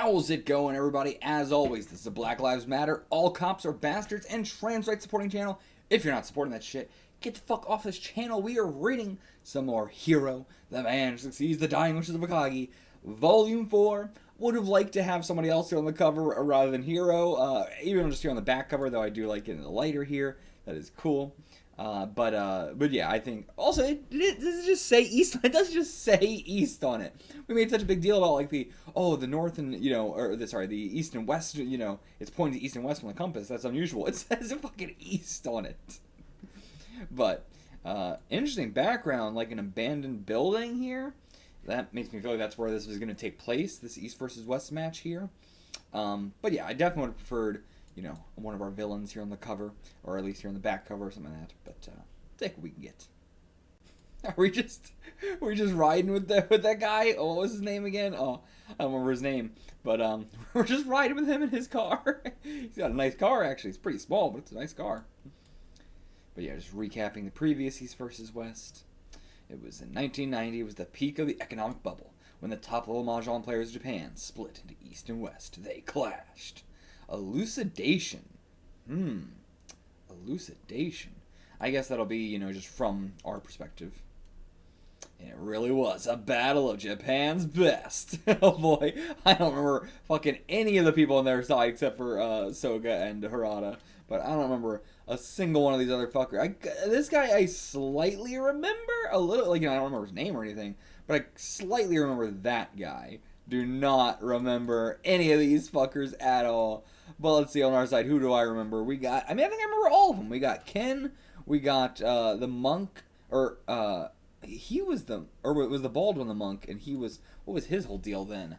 How's it going, everybody? As always, this is a Black Lives Matter, All Cops Are Bastards, and Trans Rights supporting channel. If you're not supporting that shit, get the fuck off this channel. We are reading some more Hero, the Man Who Succeeds, The Dying Wishes of Akagi, Volume 4. Would have liked to have somebody else here on the cover rather than Hero, even just here on the back cover, though I do like getting the lighter here. That is cool. But yeah, I think also does it just say East? It does just say East on it. We made such a big deal about like the North and the East and West. It's pointing to East and West on the compass. That's unusual. It says fucking East on it. But interesting background, like an abandoned building here. That makes me feel like that's where this was going to take place. This East versus West match here. But yeah, I definitely would have preferred, one of our villains here on the cover, or at least here on the back cover or something like that. But take what we can get. Are we just riding with that guy? Oh, what was his name again? Oh, I don't remember his name. But we're just riding with him in his car. He's got a nice car, actually. It's pretty small, but it's a nice car. But yeah, just recapping the previous East versus West. It was in 1990. It was the peak of the economic bubble when the top-level Mahjong players of Japan split into East and West. They clashed. Elucidation. Elucidation. I guess that'll be, just from our perspective. And it really was a battle of Japan's best. Oh boy, I don't remember fucking any of the people on their side except for Soga and Harada. But I don't remember a single one of these other fuckers. This guy I slightly remember a little, I don't remember his name or anything, but I slightly remember that guy. Do not remember any of these fuckers at all. But let's see on our side, who do I remember? I think I remember all of them. We got Ken, we got the monk, or it was the bald one, the monk, and what was his whole deal then?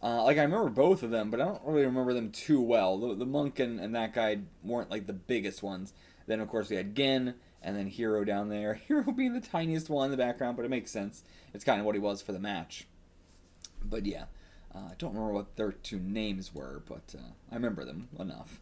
I remember both of them, but I don't really remember them too well. The monk and that guy weren't like the biggest ones. Then of course we had Gen, and then Hero down there. Hero being the tiniest one in the background, but it makes sense. It's kind of what he was for the match. But yeah, I don't remember what their two names were, but I remember them enough.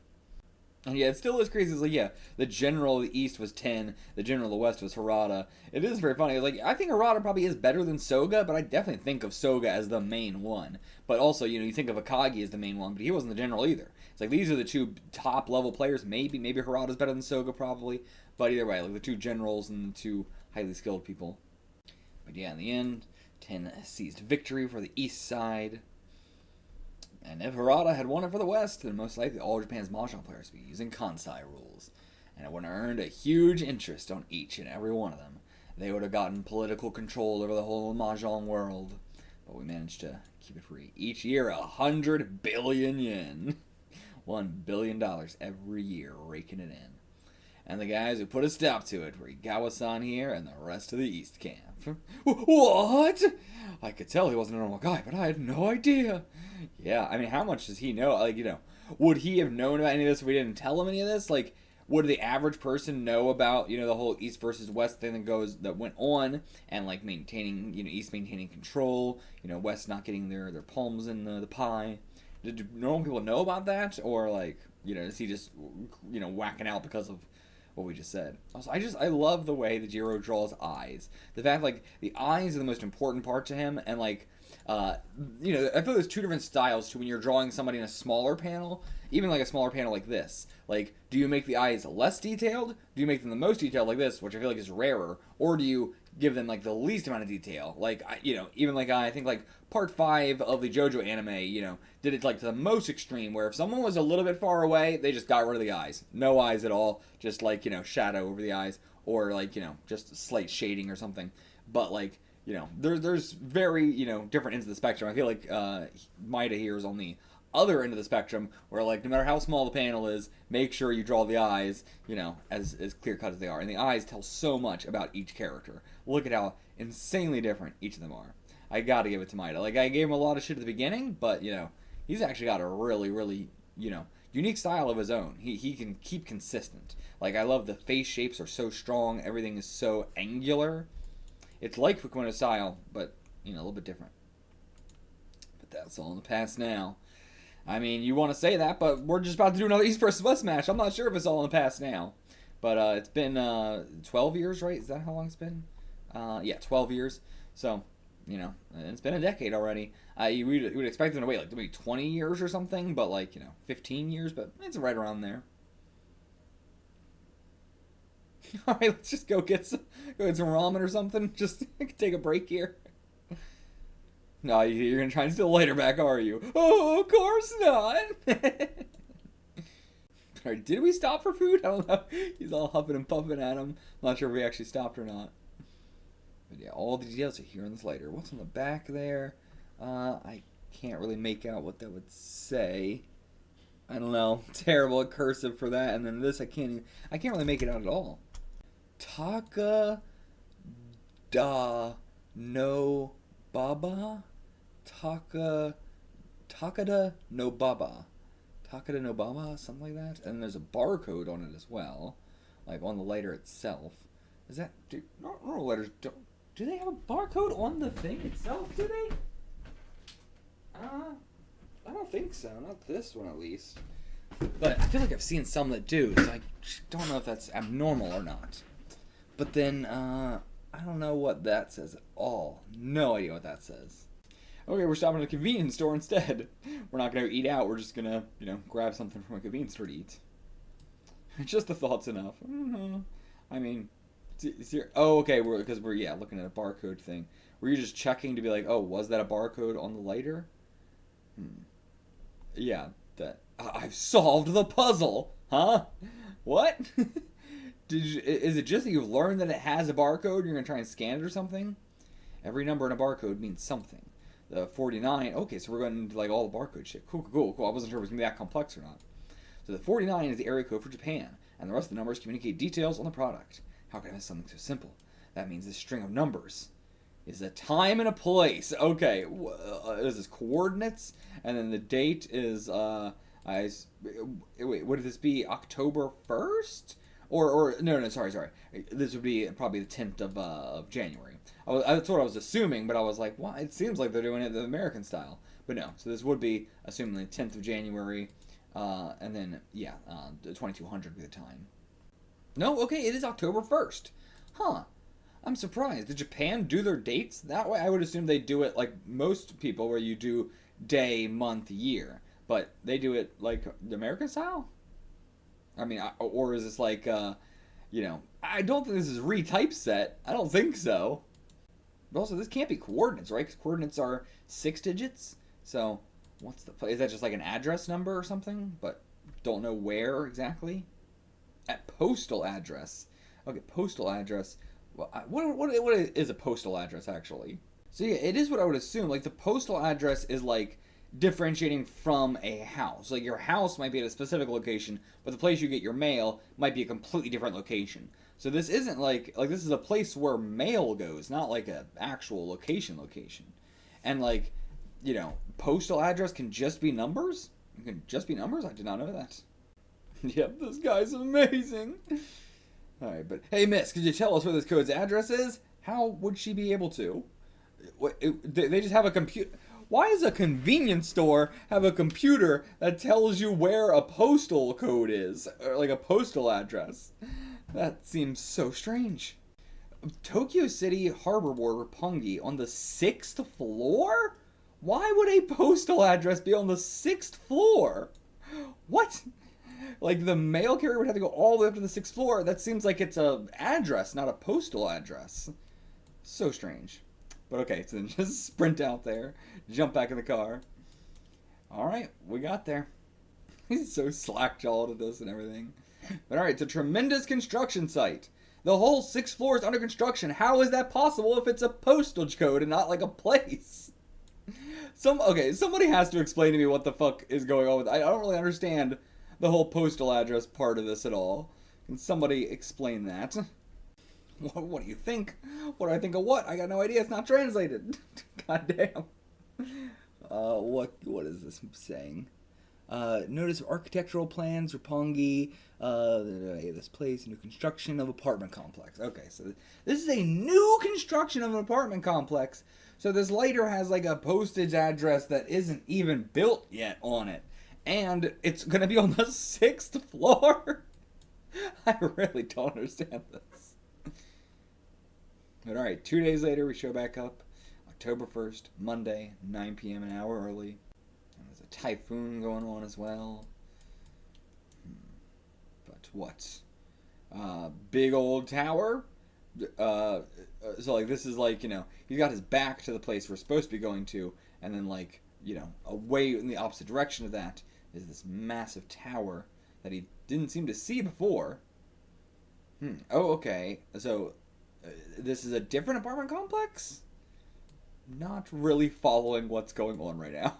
And yeah, it still is crazy. It's the general of the East was 10, the general of the West was Harada. It is very funny. I think Harada probably is better than Soga, but I definitely think of Soga as the main one. But also, you think of Akagi as the main one, but he wasn't the general either. It's these are the two top level players. Maybe Harada's better than Soga, probably. But either way, the two generals and the two highly skilled people. But yeah, in the end, 10 seized victory for the East side. And if Harada had won it for the West, then most likely all Japan's Mahjong players would be using Kansai rules. And it would have earned a huge interest on each and every one of them. They would have gotten political control over the whole Mahjong world. But we managed to keep it free. Each year, 100 billion yen. $1 billion every year, raking it in. And the guys who put a stop to it were Igawa-san here and the rest of the East camp. What? I could tell he wasn't a normal guy, but I had no idea. Yeah, how much does he know? Would he have known about any of this if we didn't tell him any of this? Would the average person know about, the whole East versus West thing that went on, and maintaining, East maintaining control, West not getting their palms in the pie? Did normal people know about that? Or, is he just, whacking out because of what we just said? Also, I love the way that Jiro draws eyes. The fact, the eyes are the most important part to him, and, I feel there's two different styles to when you're drawing somebody in a smaller panel, even a smaller panel like this. Do you make the eyes less detailed? Do you make them the most detailed like this, which I feel is rarer? Or do you give them, the least amount of detail? I think, part 5 of the JoJo anime, did it, to the most extreme, where if someone was a little bit far away, they just got rid of the eyes. No eyes at all, just, shadow over the eyes, or, just slight shading or something. But, there's very, different ends of the spectrum. I feel like Maeda here is on the other end of the spectrum, where, no matter how small the panel is, make sure you draw the eyes, as clear-cut as they are. And the eyes tell so much about each character. Look at how insanely different each of them are. I gotta give it to Maeda. I gave him a lot of shit at the beginning, but, he's actually got a really, really, unique style of his own. He can keep consistent. I love the face shapes are so strong, everything is so angular. It's like Fukuna's style, but, a little bit different. But that's all in the past now. You want to say that, but we're just about to do another East vs. West match. I'm not sure if it's all in the past now. But it's been 12 years, right? Is that how long it's been? Yeah, 12 years. So, you know, it's been a decade already. We'd expect them to wait like maybe 20 years or something, but like, you know, 15 years, but it's right around there. All right, let's just go get some ramen or something. Just take a break here. No, you're gonna try and steal the lighter back, are you? Oh, of course not. All right, did we stop for food? I don't know. He's all huffing and puffing at him. Not sure if we actually stopped or not. But yeah, all the details are here in this lighter. What's on the back there? I can't really make out what that would say. I don't know. Terrible at cursive for that. And then this, I can't really make it out at all. Taka da no baba? Takada no baba. Takada no baba? Something like that? And there's a barcode on it as well. Like on the lighter itself. Is that... normal lighters don't... Do they have a barcode on the thing itself, do they? I don't think so. Not this one, at least. But I feel like I've seen some that do, so I don't know if that's abnormal or not. But then, I don't know what that says at all. No idea what that says. Okay, we're stopping at a convenience store instead. We're not going to eat out. We're just going to, you know, grab something from a convenience store to eat. Just the thought's enough. I mean... Oh, okay, because we're looking at a barcode thing. Were you just checking to be like, oh, was that a barcode on the lighter? Yeah, that... I've solved the puzzle! Huh? What? Is it just that you've learned that it has a barcode and you're going to try and scan it or something? Every number in a barcode means something. The 49... Okay, so we're going into like all the barcode shit. Cool. I wasn't sure if it was going to be that complex or not. So the 49 is the area code for Japan, and the rest of the numbers communicate details on the product. How can I miss something so simple? That means this string of numbers is a time and a place. Okay, is this coordinates? And then the date is, wait, would this be October 1st? Or no, sorry. This would be probably the 10th of January. That's what I was assuming, but I was like, well, it seems like they're doing it the American style. But no, so this would be, assuming the 10th of January, and then, the 2200 would be the time. No, okay, it is October 1st. Huh. I'm surprised. Did Japan do their dates that way? I would assume they do it like most people, where you do day, month, year. But they do it like the American style? I mean, or is this like, you know, I don't think this is retypeset. I don't think so. But also, this can't be coordinates, right? Because coordinates are 6 digits. So, is that just like an address number or something? But don't know where exactly? At postal address. Okay, postal address. Well, what is a postal address, actually? So yeah, it is what I would assume. Like, the postal address is like differentiating from a house. Like, your house might be at a specific location, but the place you get your mail might be a completely different location. So this isn't like this is a place where mail goes, not like an actual location. And like, you know, postal address can just be numbers? It can just be numbers? I did not know that. Yep, this guy's amazing. Alright, but hey, miss, could you tell us where this code's address is? How would she be able to? They just have a computer. Why does a convenience store have a computer that tells you where a postal code is? Or like a postal address? That seems so strange. Tokyo City Harbor Ward, Roppongi, on the 6th floor? Why would a postal address be on the 6th floor? What? Like, the mail carrier would have to go all the way up to the 6th floor. That seems like it's a address, not a postal address. So strange. But okay, so then just sprint out there, jump back in the car. Alright, we got there. He's so slack-jawed at this and everything. But alright, it's a tremendous construction site. The whole 6th floor is under construction. How is that possible if it's a postage code and not like a place? Somebody has to explain to me what the fuck is going on with it. I don't really understand the whole postal address part of this at all. Can somebody explain that? What do you think? What do I think of what? I got no idea. It's not translated. God damn. What is this saying? Notice architectural plans, Roppongi, this place, new construction of apartment complex. Okay, so this is a new construction of an apartment complex. So this lighter has like a postage address that isn't even built yet on it. And it's going to be on the 6th floor? I really don't understand this. But alright, 2 days later we show back up. October 1st, Monday, 9 p.m. an hour early. And there's a typhoon going on as well. But what? Big old tower? So, like, this is like, you know, he's got his back to the place we're supposed to be going to, and then, like, you know, away in the opposite direction of that is this massive tower that he didn't seem to see before. Oh, okay. So, this is a different apartment complex? Not really following what's going on right now.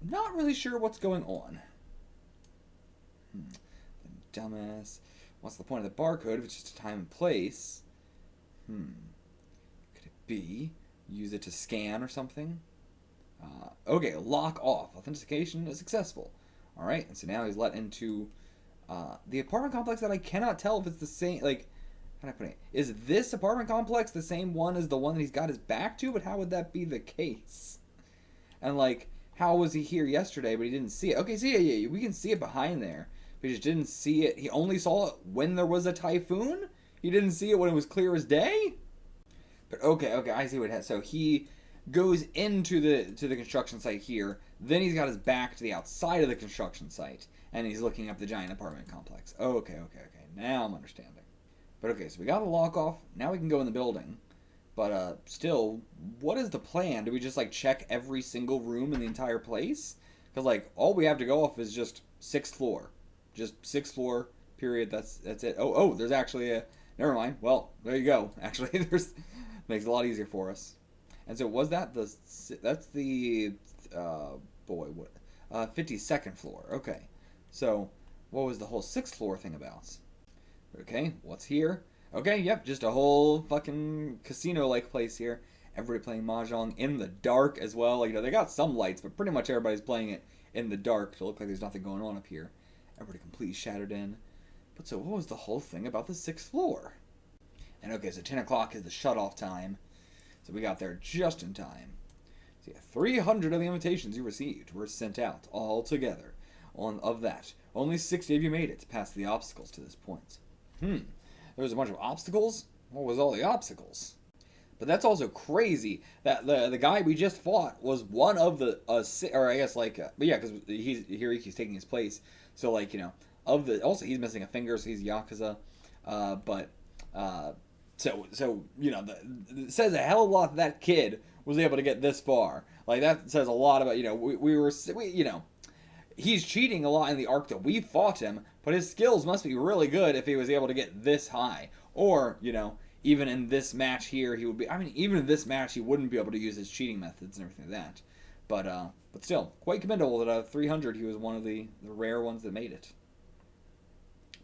Not really sure what's going on. Dumbass. What's the point of the barcode if it's just a time and place? Could it be? Use it to scan or something? Okay, lock off. Authentication is successful. Alright, and so now he's let into the apartment complex that I cannot tell if it's the same, like, how do I put it? Is this apartment complex the same one as the one that he's got his back to? But how would that be the case? And, like, how was he here yesterday, but he didn't see it? Okay, so yeah, we can see it behind there. But he just didn't see it. He only saw it when there was a typhoon? He didn't see it when it was clear as day? But okay, I see what it has. So he goes into the construction site here. Then he's got his back to the outside of the construction site. And he's looking up the giant apartment complex. Okay. Now I'm understanding. But okay, so we got the lock off. Now we can go in the building. But still, what is the plan? Do we just, like, check every single room in the entire place? Because, like, all we have to go off is just 6th floor. Just 6th floor, period. That's it. Oh, there's actually a... Never mind. Well, there you go. Actually, there's... Makes it a lot easier for us. And so was that the... That's the... 52nd floor. Okay. So, what was the whole 6th floor thing about? Okay, what's here? Okay, yep, just a whole fucking casino-like place here. Everybody playing Mahjong in the dark as well. Like, you know, they got some lights, but pretty much everybody's playing it in the dark to look like there's nothing going on up here. Everybody completely shattered in. But so what was the whole thing about the 6th floor? And okay, so 10 o'clock is the shut-off time. So we got there just in time. So yeah, 300 of the invitations you received were sent out all together. Of that, only 60 of you made it past the obstacles to this point. There was a bunch of obstacles? What was all the obstacles? But that's also crazy that the guy we just fought was one of the, or I guess like, but yeah, because he's taking his place. So like, you know, also he's missing a finger, so he's Yakuza. So you know, it says a hell of a lot that kid was able to get this far. Like that says a lot about, you know, we you know, he's cheating a lot in the arc that we fought him, but his skills must be really good if he was able to get this high. Or, you know, even in this match here, he would be, I mean, even in this match, he wouldn't be able to use his cheating methods and everything like that. But still, quite commendable that out of 300, he was one of the rare ones that made it.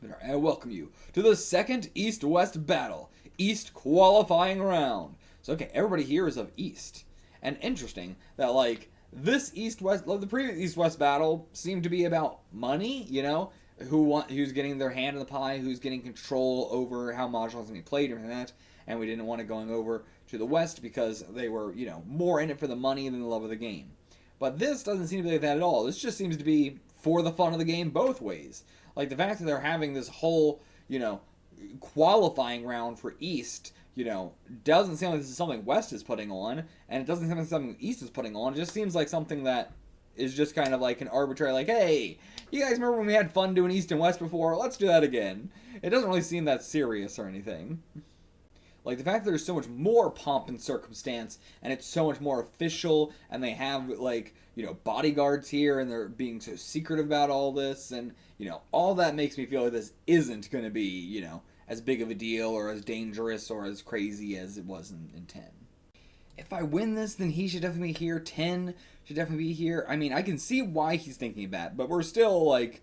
But I welcome you to the second East-West battle, East qualifying round. So, okay, everybody here is of East. And interesting that, like, this East-West, the previous East-West battle seemed to be about money, you know? Who's getting their hand in the pie, who's getting control over how Mahjong's going to be played and that. And we didn't want it going over to the West because they were, you know, more in it for the money than the love of the game. But this doesn't seem to be like that at all. This just seems to be for the fun of the game both ways. Like, the fact that they're having this whole, you know, qualifying round for East, you know, doesn't seem like this is something West is putting on, and it doesn't seem like something East is putting on. It just seems like something that is just kind of like an arbitrary, like, hey, you guys remember when we had fun doing East and West before? Let's do that again. It doesn't really seem that serious or anything. Like, the fact that there's so much more pomp and circumstance, and it's so much more official, and they have, like, you know, bodyguards here, and they're being so secretive about all this, and, you know, all that makes me feel like this isn't going to be, you know, as big of a deal, or as dangerous, or as crazy as it was in 10. If I win this, then he should definitely be here. 10 should definitely be here. I mean, I can see why he's thinking that, but we're still, like,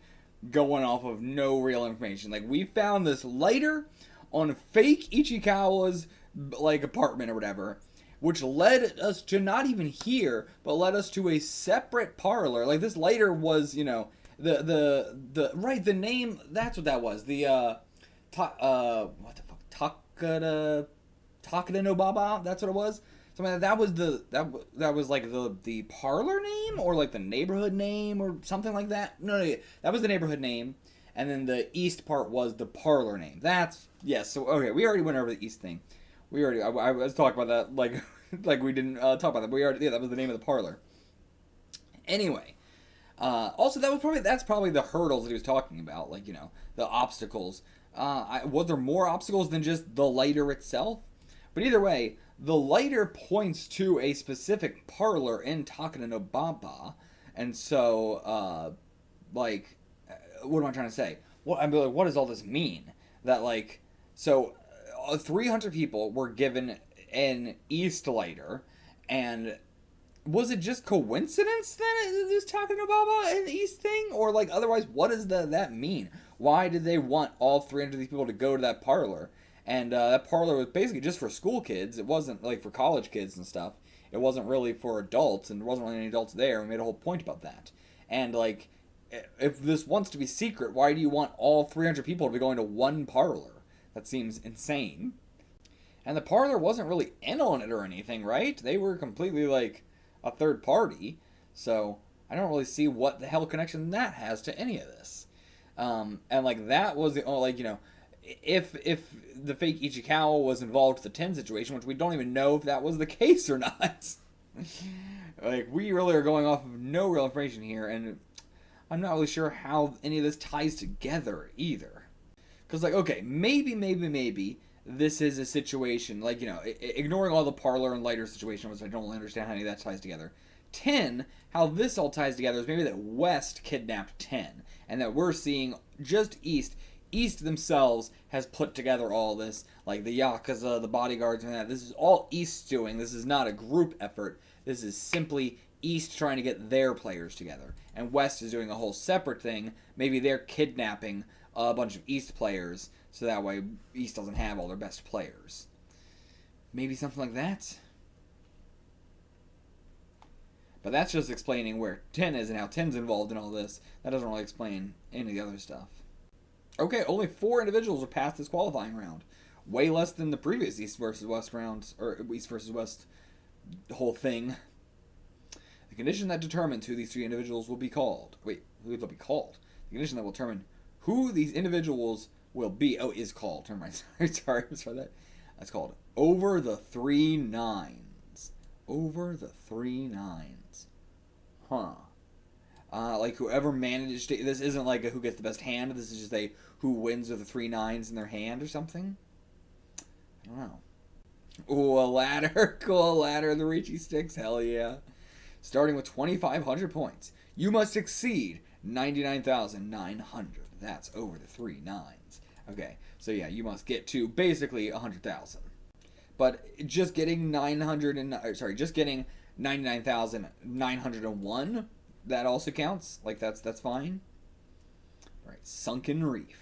going off of no real information. Like, we found this lighter on fake Ichikawa's, like, apartment or whatever, which led us to not even here, but led us to a separate parlor. Like, this lighter was, you know, the name, that's what that was. What the fuck? Takada no Baba? That's what it was? So that was like the parlor name or like the neighborhood name or something like that. No, that was the neighborhood name. and then the East part was the parlor name. That's, yes, so, okay, we already went over the East thing. I was talking about that, like, like we didn't talk about that, but that was the name of the parlor. Anyway, also, that's probably the hurdles that he was talking about, like, the obstacles. Was there more obstacles than just the lighter itself? But either way, the lighter points to a specific parlor in Takanobaba, and so, like, what am I trying to say? What does all this mean? That, like, so 300 people were given an East lighter, and was it just coincidence that it was Takanobaba and the East thing? Or, like, otherwise, what does that mean? Why did they want all 300 of these people to go to that parlor? And that parlor was basically just for school kids. It wasn't, like, for college kids and stuff. It wasn't really for adults, and there wasn't really any adults there. We made a whole point about that. And, like, if this wants to be secret, why do you want all 300 people to be going to one parlor? That seems insane. And the parlor wasn't really in on it or anything, right? They were completely, like, a third party. So I don't really see what the hell connection that has to any of this. And, like, that was the only, like, if the fake Ichikawa was involved with the 10 situation, which we don't even know if that was the case or not. Like, we really are going off of no real information here, and I'm not really sure how any of this ties together either. Because, like, okay, maybe this is a situation, like, ignoring all the parlor and lighter situation, which I don't really understand how any of that ties together. 10, how this all ties together is maybe that West kidnapped 10, and that we're seeing just East themselves has put together all this, like the Yakuza, the bodyguards, and that. This is all East doing. This is not a group effort. This is simply East trying to get their players together. And West is doing a whole separate thing. Maybe they're kidnapping a bunch of East players, so that way East doesn't have all their best players. Maybe something like that? But that's just explaining where 10 is and how 10's involved in all this. That doesn't really explain any of the other stuff. Okay, only 4 individuals are past this qualifying round. Way less than the previous East versus West rounds, or East versus West whole thing. The condition that determines who these 3 individuals will be called. Wait, who they'll be called? The condition that will determine who these individuals will be. Oh, is called. Turn my sorry, that. That's called Over the 3 Nines. Over the 3 Nines. Huh. Like whoever managed to, this isn't like a who gets the best hand, this is just a who wins with the 3 nines in their hand or something? I don't know. Ooh, a ladder. Cool, ladder, the Riichi sticks, hell yeah. Starting with 2,500 points, you must exceed 99,900. That's over the 3 nines. Okay, so yeah, you must get to basically 100,000. But just getting 99,901, that also counts. Like, that's fine. All right, Sunken Reef.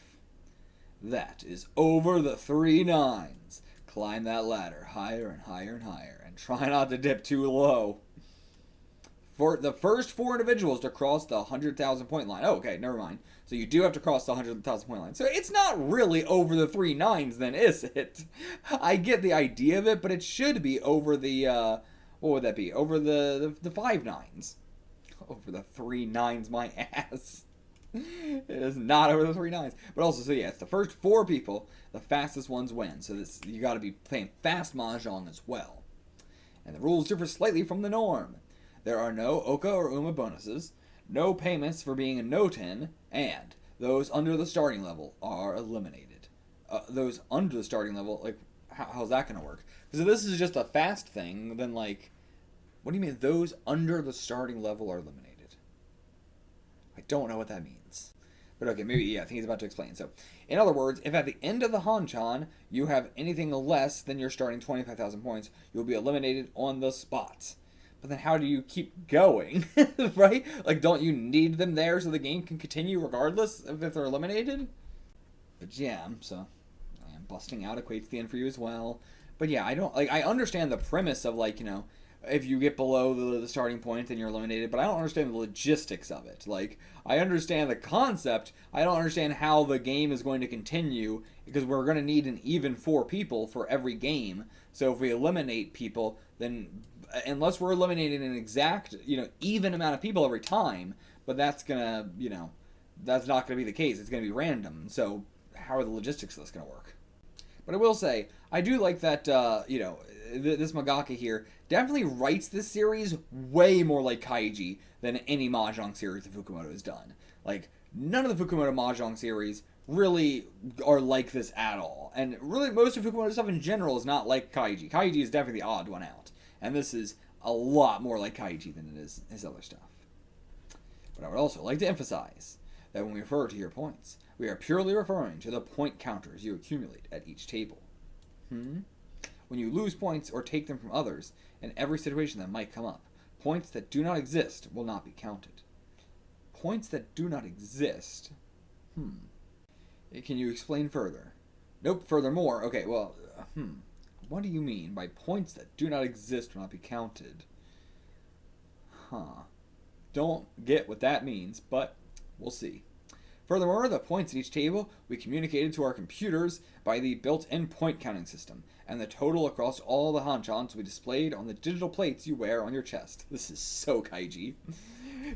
That is over the 3 nines. Climb that ladder higher and higher and higher, and try not to dip too low. For the first 4 individuals to cross the 100,000 point line. Oh, okay, never mind. So you do have to cross the 100,000 point line. So it's not really over the 3 nines then, is it? I get the idea of it, but it should be over the, what would that be? Over the 5 nines. Over the 3 nines, my ass. It is not over the 3 nines. But also, so yeah, it's the first 4 people. The fastest ones win. So this, you got to be playing fast mahjong as well. And the rules differ slightly from the norm. There are no Oka or Uma bonuses, no payments for being a no-10, and those under the starting level are eliminated. Those under the starting level, like, how's that going to work? Because if this is just a fast thing, then, like, what do you mean those under the starting level are eliminated? I don't know what that means. But okay, maybe, yeah, I think he's about to explain. So, in other words, if at the end of the Hanchan you have anything less than your starting 25,000 points, you'll be eliminated on the spot. But then how do you keep going, right? Like, don't you need them there so the game can continue regardless of if they're eliminated? But yeah, so I am busting out equates the end for you as well. But yeah, I understand the premise of, like, if you get below the starting point, then you're eliminated, but I don't understand the logistics of it. Like, I understand the concept, I don't understand how the game is going to continue, because we're going to need an even 4 people for every game. So if we eliminate people, then unless we're eliminating an exact, even amount of people every time, but that's gonna, that's not going to be the case. It's going to be random. So how are the logistics of this going to work? But I will say, I do like that, this mangaka here definitely writes this series way more like Kaiji than any Mahjong series that Fukumoto has done. Like, none of the Fukumoto Mahjong series really are like this at all. And really, most of Fukumoto's stuff in general is not like Kaiji. Kaiji is definitely the odd one out. And this is a lot more like Kaiji than it is his other stuff. But I would also like to emphasize that when we refer to your points, we are purely referring to the point counters you accumulate at each table. When you lose points or take them from others, in every situation that might come up, points that do not exist will not be counted. Points that do not exist? Can you explain further? Nope, furthermore. Okay, well, what do you mean by points that do not exist will not be counted? Don't get what that means, but we'll see. Furthermore, the points at each table we communicated to our computers by the built-in point counting system, and the total across all the hanchons will be displayed on the digital plates you wear on your chest. This is so Kaiji.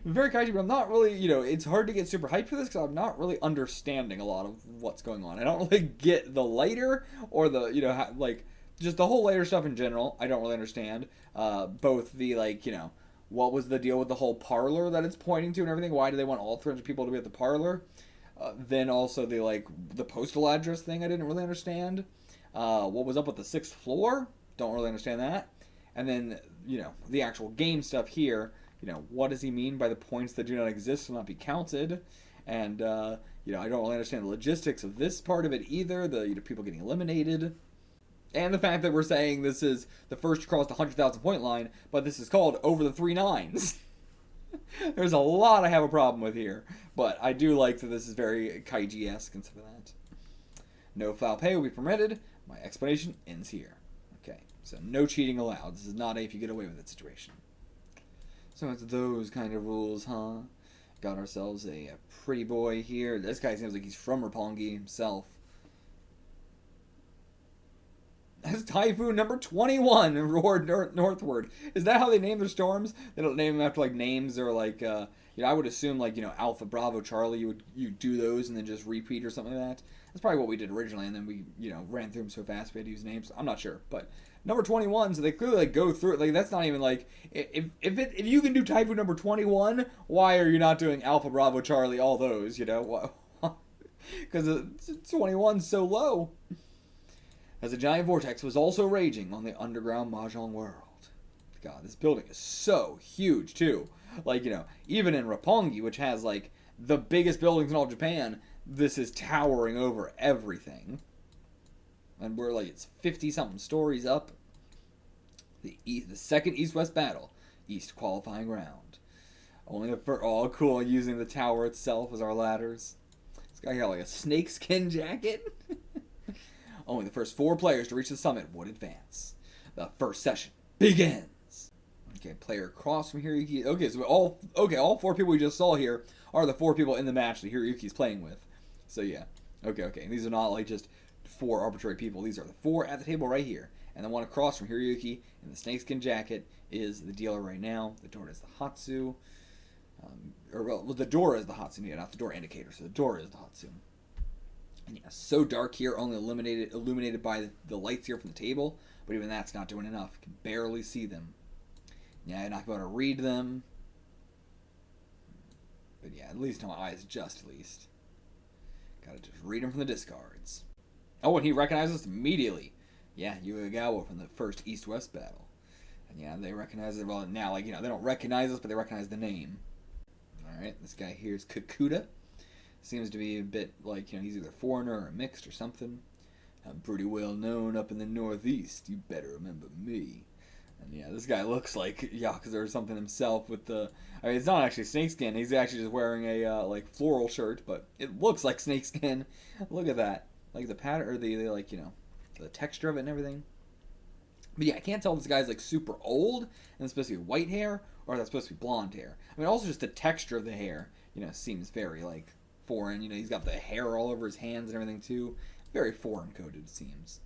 Very Kaiji, but I'm not really, it's hard to get super hyped for this because I'm not really understanding a lot of what's going on. I don't really get the lighter or the, just the whole lighter stuff in general. I don't really understand. Both the, what was the deal with the whole parlor that it's pointing to and everything? Why do they want all 300 people to be at the parlor? Then also the postal address thing I didn't really understand. What was up with the 6th floor? Don't really understand that. And then, the actual game stuff here. What does he mean by the points that do not exist will not be counted? And, I don't really understand the logistics of this part of it either. The people getting eliminated. And the fact that we're saying this is the first to cross the 100,000 point line, but this is called Over the 3 Nines. There's a lot I have a problem with here, but I do like that this is very Kaiji-esque and stuff like that. No foul play will be permitted. My explanation ends here. Okay, so no cheating allowed. This is not a if you get away with it situation. So it's those kind of rules, huh? Got ourselves a pretty boy here. This guy seems like he's from Roppongi himself. That's Typhoon number 21 roared northward. Is that how they name their storms? They don't name them after names or I would assume Alpha, Bravo, Charlie. You do those and then just repeat or something like that. That's probably what we did originally, and then we ran through them so fast we had to use names. I'm not sure, but number 21. So they clearly go through it. That's not even if you can do Typhoon number 21, why are you not doing Alpha, Bravo, Charlie, all those? Because 21's so low. As a giant vortex was also raging on the underground Mahjong world. God, this building is so huge, too. Even in Roppongi, which has, the biggest buildings in all of Japan, this is towering over everything. And we're, it's 50-something stories up. The second East-West battle. East qualifying round. Only the first... Oh, cool, using the tower itself as our ladders. This guy got, a snakeskin jacket. Only the first 4 players to reach the summit would advance. The first session begins. Okay, player across from Hiroyuki. Okay, so all 4 people we just saw here are the 4 people in the match that Hiroyuki's playing with. So yeah, okay. And these are not just 4 arbitrary people. These are the 4 at the table right here. And the one across from Hiroyuki in the snakeskin jacket is the dealer right now. The door is the Hatsu. The door is the Hatsu, not the door indicator. So the door is the Hatsu. And yeah, so dark here, only illuminated by the lights here from the table. But even that's not doing enough. You can barely see them. Yeah, you're not going to read them. But yeah, at least my eyes adjust, at least. Gotta just read them from the discards. Oh, and he recognizes us immediately. Yeah, Yuagawa from the first East-West battle. And yeah, they recognize it. Well, now, they don't recognize us, but they recognize the name. Alright, this guy here is Kakuta. Seems to be a bit he's either foreigner or mixed or something. I'm pretty well known up in the Northeast. You better remember me. And yeah, this guy looks like Yakuza or something himself with the... it's not actually snakeskin. He's actually just wearing a, floral shirt, but it looks like snakeskin. Look at that. The pattern, or the texture of it and everything. But yeah, I can't tell if this guy's, super old, and it's supposed to be white hair, or that's supposed to be blonde hair. Also just the texture of the hair, seems very, foreign. He's got the hair all over his hands and everything, too. Very foreign coded, it seems.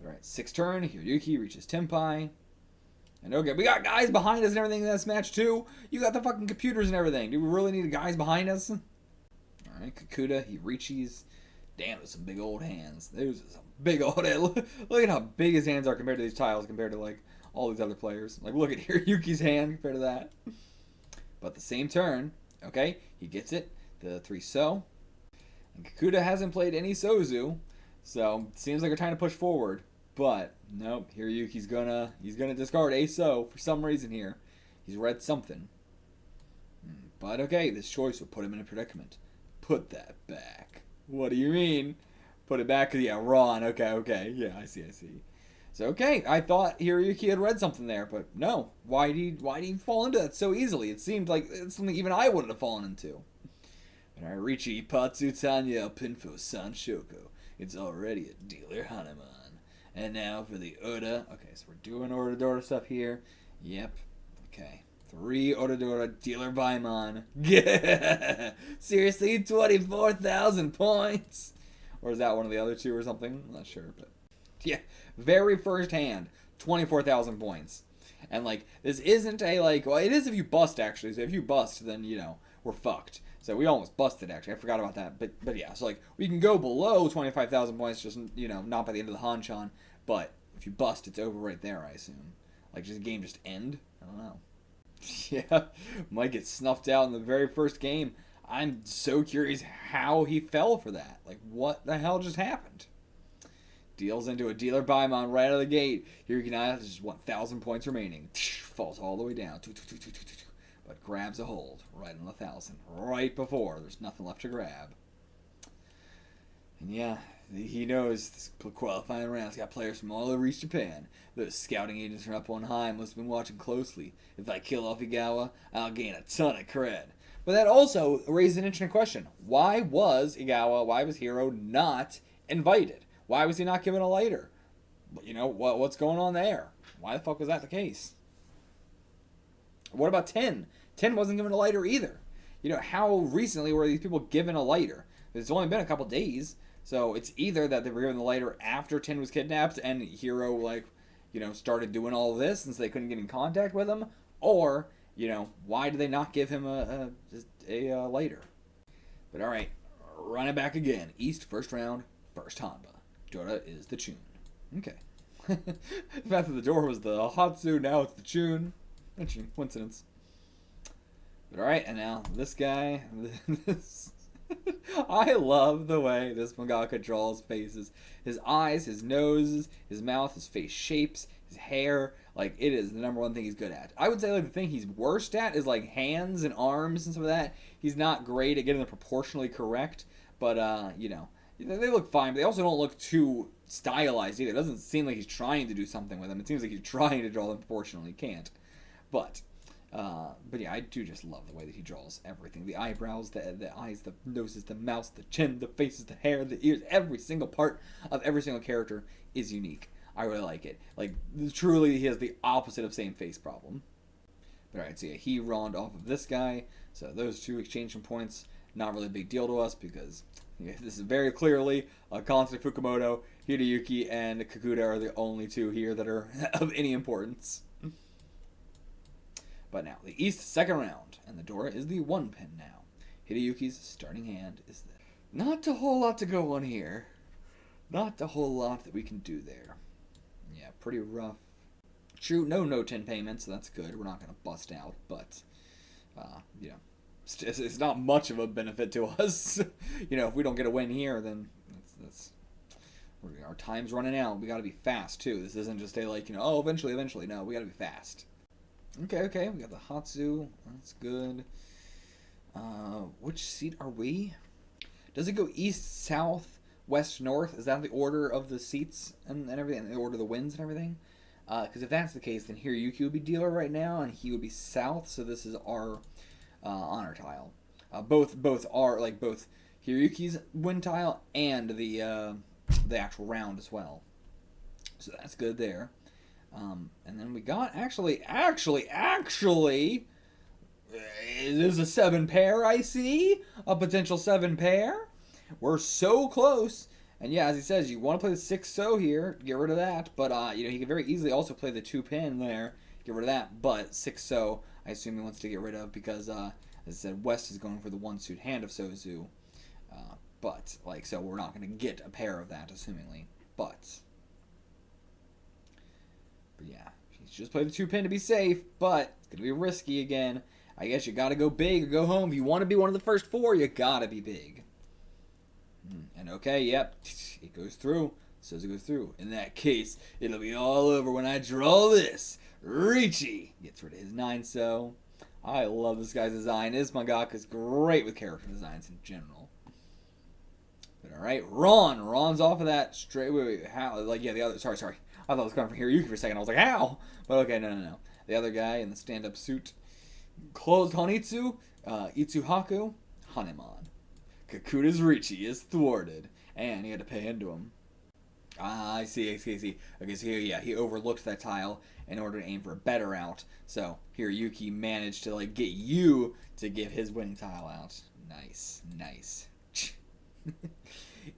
Alright, 6th turn. Hiroyuki reaches Tenpai. And okay, we got guys behind us and everything in this match, too. You got the fucking computers and everything. Do we really need guys behind us? Alright, Kakuta, he reaches. Damn, those some big old hands. Those are some big old hands. Look at how big his hands are compared to these tiles, compared to, like, all these other players. Like, look at Hiroyuki's hand compared to that. But the same turn, okay, he gets it. The 3 So. And Kakuta hasn't played any Sozu, so it seems like they're trying to push forward. But, nope, Hiroyuki's he's gonna discard a So for some reason here. He's read something. But, okay, this choice will put him in a predicament. Put that back. What do you mean? Put it back? Yeah, Ron. Okay. Yeah, I see. So, okay, I thought Hiroyuki had read something there, but no. Why did he fall into that so easily? It seemed like it's something even I wouldn't have fallen into. Alright, Richi, Patsu, Tanya, Pinfo, Sanshoko. It's already a dealer Hanuman. And now for the Oda. Okay, so we're doing Oradora stuff here. Yep. Okay. 3 Oradora dealer Baimon. Seriously, 24,000 points? Or is that one of the other two or something? I'm not sure, but yeah. Very first hand, 24,000 points. And like, this isn't a like, well, it is if you bust actually. So if you bust, then, you know, we're fucked. So we almost busted actually. I forgot about that. But yeah, so like, we can go below 25,000 points, just, you know, not by the end of the Hanchan. But if you bust, it's over right there, I assume. Like, does the game just end? I don't know. Yeah, might get snuffed out in the very first game. I'm so curious how he fell for that. Like, what the hell just happened? Deals into a dealer Baimon right out of the gate. Hiroyuki has just 1,000 points remaining. Falls all the way down. But grabs a hold right on 1,000. Right before there's nothing left to grab. And yeah, he knows this qualifying round's got players from all over East Japan. Those scouting agents from up on high must have been watching closely. If I kill off Igawa, I'll gain a ton of cred. But that also raises an interesting question. Why was Hiro not invited? Why was he not given a lighter? You know, what's going on there? Why the fuck was that the case? What about 10? 10 wasn't given a lighter either. You know, how recently were these people given a lighter? It's only been a couple days. So it's either that they were given the lighter after 10 was kidnapped and Hiro, like, you know, started doing all of this since they couldn't get in contact with him, or, you know, why did they not give him a lighter? But alright, run it back again. East, first round, first Honba. Dora is the Chun. Okay. The fact that the door was the Hatsu, now it's the Chun. Interesting coincidence. But alright, and now this guy, I love the way this mangaka draws faces. His eyes, his nose, his mouth, his face shapes, his hair. Like, it is the number one thing he's good at. I would say, like, the thing he's worst at is, like, hands and arms and some of that. He's not great at getting them proportionally correct. But, you know, they look fine. But they also don't look too stylized either. It doesn't seem like he's trying to do something with them. It seems like he's trying to draw them proportionally. He can't. But yeah, I do just love the way that he draws everything. The eyebrows, the eyes, the noses, the mouth, the chin, the faces, the hair, the ears. Every single part of every single character is unique. I really like it. Like, truly, he has the opposite of same face problem. But alright, so yeah, he rawned off of this guy. So those two exchange some points. Not really a big deal to us because this is very clearly Kansai Fukumoto, Hideyuki, and Kakuta are the only two here that are of any importance. But now, the East second round, and the Dora is the 1 pin now. Hideyuki's starting hand is this. Not a whole lot to go on here. Not a whole lot that we can do there. Yeah, pretty rough. True, no 10 payments, so that's good. We're not going to bust out, but, you know, it's not much of a benefit to us. You know, if we don't get a win here, then our time's running out. We got to be fast, too. This isn't just a, like, you know, oh, eventually. No, we got to be fast. Okay, we got the Hatsu. That's good. Which seat are we? Does it go east, south, west, north? Is that the order of the seats and everything? The order of the wins and everything? Because if that's the case, then Hiroyuki would be dealer right now, and he would be south, so this is our honor tile. Both are, like, both Hiroyuki's win tile and the actual round as well. So that's good there. And then we got, actually, it is a 7 pair, I see. A potential 7 pair. We're so close. And yeah, as he says, you want to play the 6 So here, get rid of that. But, you know, he can very easily also play the 2 pin there, get rid of that. But 6 So, I assume he wants to get rid of because, as I said, West is going for the 1 suit hand of Sozu. But, like, so we're not going to get a pair of that, assumingly. But yeah, he's just played the 2-pin to be safe, but it's going to be risky again. I guess you got to go big or go home. If you want to be one of the first 4, you got to be big. And okay, yep, it goes through. So as it goes through. In that case, it'll be all over when I draw this. Richie gets rid of his 9, so I love this guy's design. This mangaka's great with character designs in general. But alright, Ron's off of that straight. Wait, how? Like, yeah, the other. Sorry. I thought it was coming from Hiroyuki for a second. I was like, how? But okay, no. The other guy in the stand-up suit. Closed Honitsu, Itsuhaku, Hanemon. Kakuda's Richie is thwarted, and he had to pay into him. Ah, I see. Okay, so here, yeah, he overlooked that tile in order to aim for a better out. So Hiroyuki managed to, like, get you to give his winning tile out. Nice.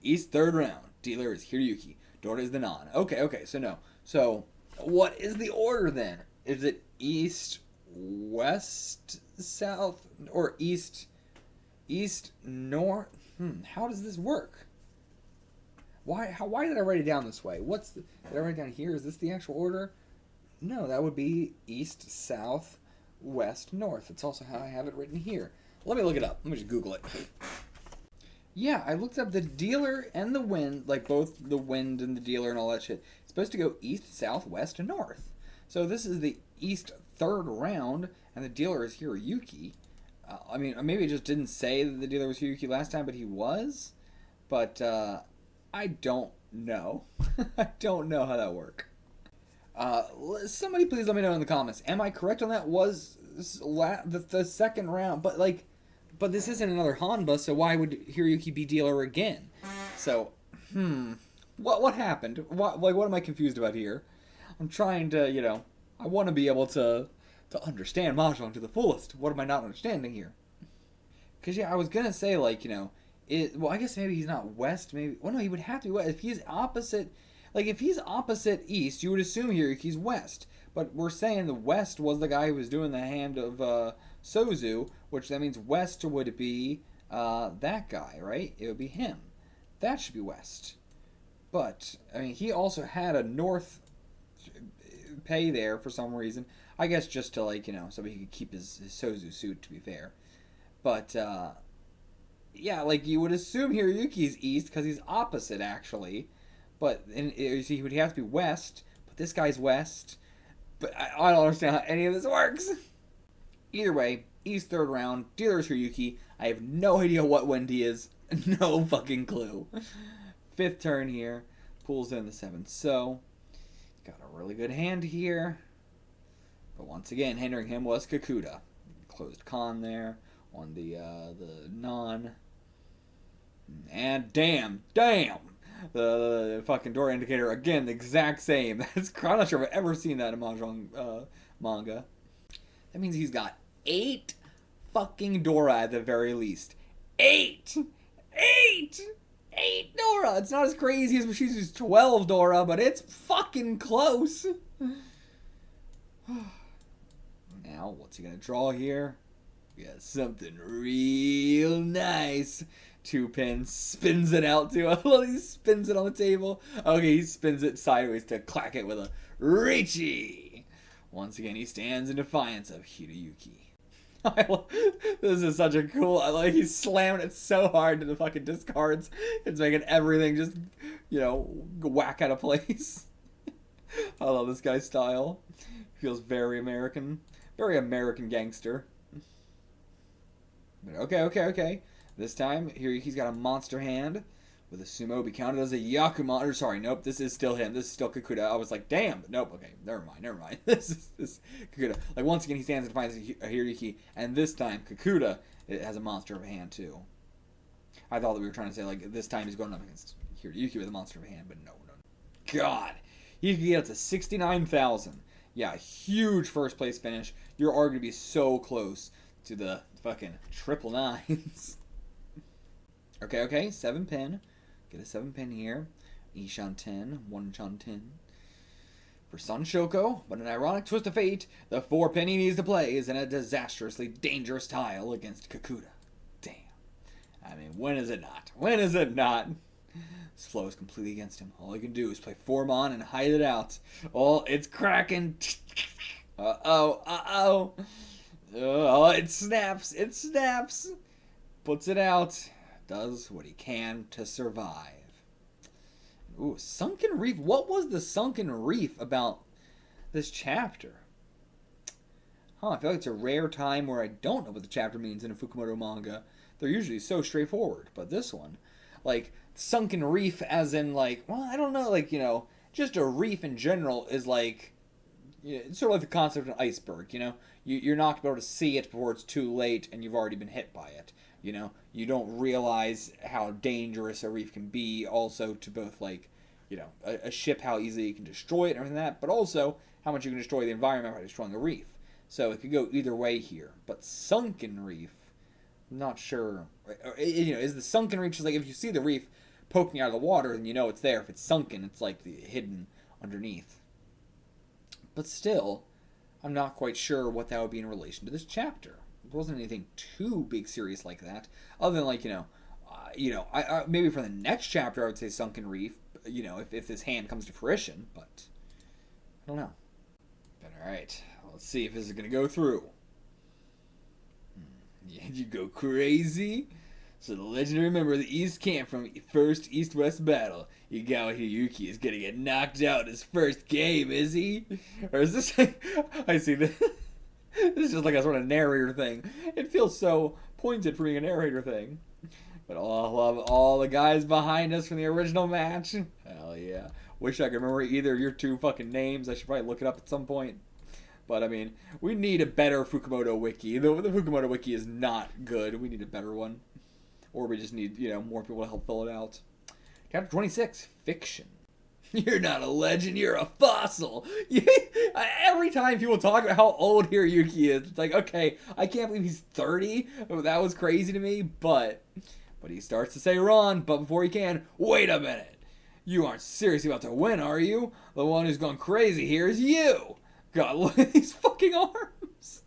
East 3rd round. Dealer is Hiroyuki. Dora is the non. Okay, so no. So, what is the order then? Is it East, West, South, or East, North? How does this work? Why did I write it down this way? Did I write it down here? Is this the actual order? No, that would be East, South, West, North. It's also how I have it written here. Let me look it up. Let me just Google it. Yeah, I looked up the dealer and the wind, like both the wind and the dealer and all that shit. It's supposed to go East, South, West, and North. So this is the East 3rd round, and the dealer is Hiroyuki. I mean, maybe it just didn't say that the dealer was Hiroyuki last time, but he was. But I don't know. I don't know how that works. Somebody please let me know in the comments. Am I correct on that? Was the second round, but this isn't another Honba, so why would Hiroyuki be dealer again? So, what happened? What am I confused about here? I'm trying to, I want to be able to understand Mahjong to the fullest. What am I not understanding here? Because, yeah, I was going to say, well, I guess maybe he's not west, maybe. Well, no, he would have to be west. If he's opposite, if he's opposite east, you would assume Hiroyuki's west. But we're saying the west was the guy who was doing the hand of Sozu, which that means west would be that guy, right? It would be him. That should be west. But, I mean, he also had a north pay there for some reason. I guess just to, so he could keep his Sozu suit, to be fair. But, yeah, you would assume Hiroyuki's east because he's opposite, actually. But he would have to be west, but this guy's west. But I don't understand how any of this works. Either way, East 3rd round, dealer is Hiroyuki. I have no idea what Wendy is. No fucking clue. 5th turn here. Pulls in the 7th. So, got a really good hand here. But once again, hindering him was Kakuda. Closed con there on the non. And damn. The fucking door indicator, again, the exact same. I'm not sure if I've ever seen that in Mahjong manga. That means he's got 8 fucking Dora at the very least. 8 Dora! It's not as crazy as she's 12 Dora, but it's fucking close. Now, what's he gonna draw here? We got something real nice. 2-pin, spins it out too. He spins it on the table. Okay, he spins it sideways to clack it with a Richie. Once again, he stands in defiance of Hiroyuki. This is such a cool, he's slamming it so hard to the fucking discards. It's making everything just, whack out of place. I love this guy's style. Feels very American. Very American gangster. But okay. This time, Hiroyuki's got a monster hand with a sumo. Be counted as a Yakumo. Sorry, nope, this is still him. This is still Kakuda. I was like, damn. Nope, okay, never mind. This is Kakuda. Once again, he stands and finds a Hiroyuki. And this time, Kakuda has a monster of a hand, too. I thought that we were trying to say, this time he's going up against Hiroyuki with a monster of a hand. But no. God. He could get up to 69,000. Yeah, huge first place finish. You're already going to be so close to the fucking triple nines. Okay, 7-pin. Get a 7-pin here. Ishan 10, 1-chan 10. For Sun Shoko, but an ironic twist of fate, the 4-pin he needs to play is in a disastrously dangerous tile against Kakuda. Damn. I mean, when is it not? When is it not? This flow is completely against him. All he can do is play form on and hide it out. Oh, it's cracking. Uh-oh, uh-oh. Oh, it snaps. It snaps. Puts it out. Does what he can to survive. Ooh, Sunken Reef. What was the Sunken Reef about this chapter? I feel like it's a rare time where I don't know what the chapter means in a Fukumoto manga. They're usually so straightforward. But this one, like, Sunken Reef as in, like, well, I don't know, like, just a reef in general is like, it's sort of like the concept of an iceberg, You're not going to be able to see it before it's too late and you've already been hit by it, You don't realize how dangerous a reef can be, also to both, like, a ship, how easily you can destroy it and everything like that, but also how much you can destroy the environment by destroying a reef. So it could go either way here. But Sunken Reef, I'm not sure. Is the Sunken Reef just like if you see the reef poking out of the water, then you know it's there. If it's sunken, it's like hidden underneath. But still, I'm not quite sure what that would be in relation to this chapter. It wasn't anything too big serious like that. Other than like, I maybe for the next chapter I would say Sunken Reef, if this hand comes to fruition, but I don't know. But alright, let's see if this is going to go through. Yeah, you go crazy? So the legendary member of the East Camp from first East-West battle, Igawa Hiyuki, is going to get knocked out in his first game, is he? Or is this like, I see this. This is just like a sort of narrator thing. It feels so pointed for being a narrater thing. But I love all the guys behind us from the original match. Hell yeah. Wish I could remember either of your two fucking names. I should probably look it up at some point. But, I mean, we need a better Fukumoto wiki. The Fukumoto wiki is not good. We need a better one. Or we just need, more people to help fill it out. Chapter 26, Fiction. You're not a legend, you're a fossil. Every time people talk about how old Hiroyuki is, it's like, okay, I can't believe he's 30. That was crazy to me, but he starts to say Ron, but before he can, wait a minute. You aren't seriously about to win, are you? The one who's gone crazy here is you. God, look at these fucking arms.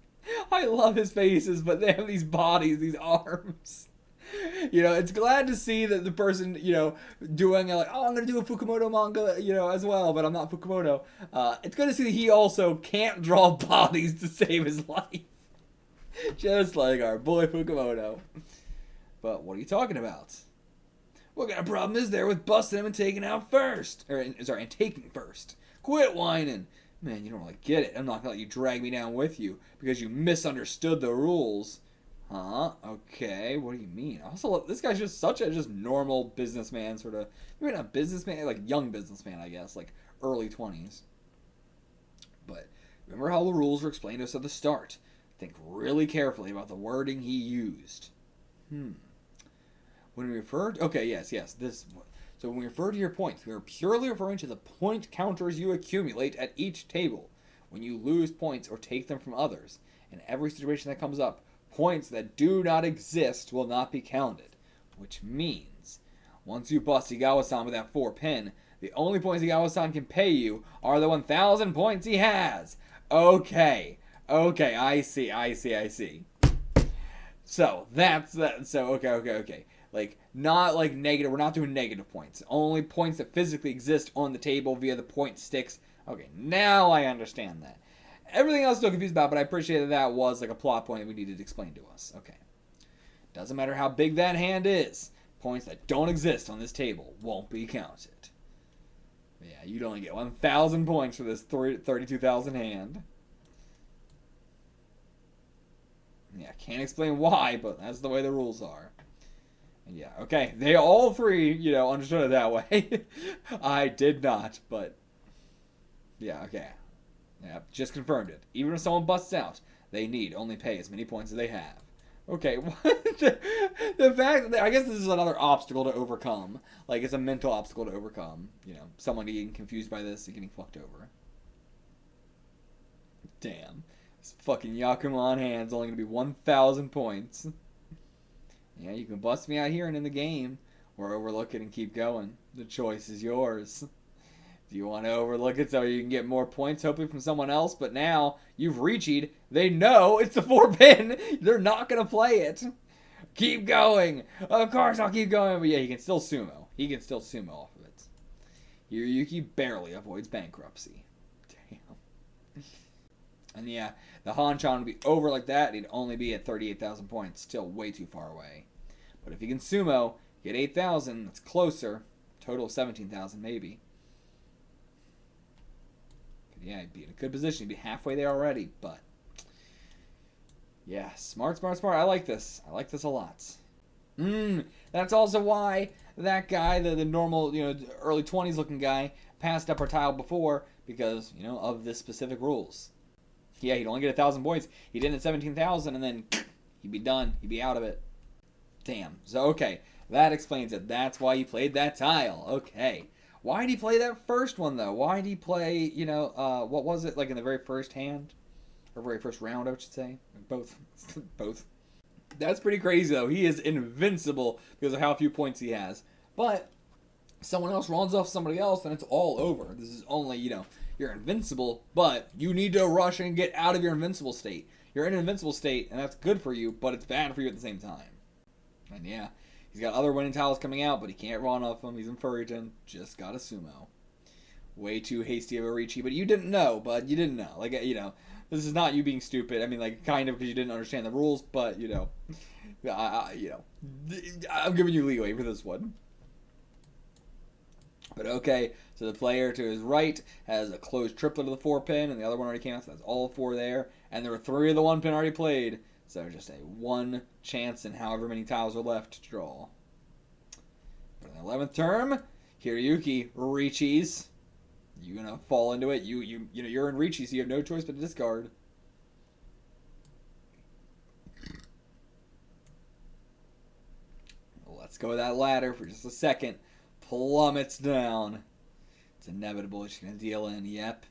I love his faces, but they have these bodies, these arms. It's glad to see that the person, doing like, oh, I'm going to do a Fukumoto manga, as well, but I'm not Fukumoto. It's good to see that he also can't draw bodies to save his life. Just like our boy Fukumoto. But what are you talking about? What kind of problem is there with busting him and taking out first? And taking first. Quit whining. Man, you don't really get it. I'm not going to let you drag me down with you because you misunderstood the rules. Huh? Okay, what do you mean? Also, this guy's just such a normal businessman, sort of. Maybe not businessman, like young businessman, I guess, like early 20s. But remember how the rules were explained to us at the start. Think really carefully about the wording he used. When we refer to, okay, yes, this. So when we refer to your points, we are purely referring to the point counters you accumulate at each table. When you lose points or take them from others, in every situation that comes up, points that do not exist will not be counted. Which means, once you bust Igawa-san with that 4-pin, the only points Igawa-san can pay you are the 1,000 points he has. Okay, I see. So, that's that. So, okay. Like, not like negative, we're not doing negative points. Only points that physically exist on the table via the point sticks. Okay, now I understand that. Everything else I'm still confused about, but I appreciate that was like a plot point that we needed to explain to us. Okay. Doesn't matter how big that hand is. Points that don't exist on this table won't be counted. Yeah, you'd only get 1,000 points for this 32,000 hand. Yeah, can't explain why, but that's the way the rules are. And yeah, okay. They all three, understood it that way. I did not, but yeah, okay. Yeah, just confirmed it. Even if someone busts out, they need only pay as many points as they have. Okay, what? The fact that I guess this is another obstacle to overcome. Like, it's a mental obstacle to overcome. Someone getting confused by this and getting fucked over. Damn. This fucking Yakuman hand's only going to be 1,000 points. Yeah, you can bust me out here and in the game, or overlook it and keep going. The choice is yours. Do you want to overlook it so you can get more points, hopefully from someone else? But now, you've reached. They know it's the 4-pin. They're not going to play it. Keep going. Of course I'll keep going. But yeah, he can still sumo. He can still sumo off of it. Hiroyuki barely avoids bankruptcy. Damn. And yeah, the Hanchan would be over like that. He'd only be at 38,000 points. Still way too far away. But if he can sumo, get 8,000. That's closer. Total of 17,000 maybe. Yeah, he'd be in a good position. He'd be halfway there already. But yeah, smart. I like this. I like this a lot. That's also why that guy, the normal, early 20s looking guy, passed up our tile before because, of this specific rules. Yeah, he'd only get 1,000 points. He did it at 17,000 and then he'd be done. He'd be out of it. Damn. So, okay. That explains it. That's why he played that tile. Okay. Why did he play that first one, though? Why did he play, what was it, like in the very first hand? Or very first round, I should say. Both. Both. That's pretty crazy, though. He is invincible because of how few points he has. But someone else runs off somebody else, and it's all over. This is only, you're invincible, but you need to rush and get out of your invincible state. You're in an invincible state, and that's good for you, but it's bad for you at the same time. And yeah, he's got other winning tiles coming out, but he can't run off them. He's in Furriton. Just got a sumo. Way too hasty of a Riichi, but you didn't know, bud. You didn't know. Like, this is not you being stupid. I mean, like, kind of because you didn't understand the rules, but, I'm giving you leeway for this one. But okay, so the player to his right has a closed triplet of the 4-pin, and the other one already came out, so that's all 4 there. And there were 3 of the 1-pin already played, so just a 1 chance in however many tiles are left to draw. But in the 11th term, Hiroyuki Riichis. You gonna fall into it? You're in Riichi, so you have no choice but to discard. Let's go with that ladder for just a second. Plummets down. It's inevitable. She's gonna deal in. Yep.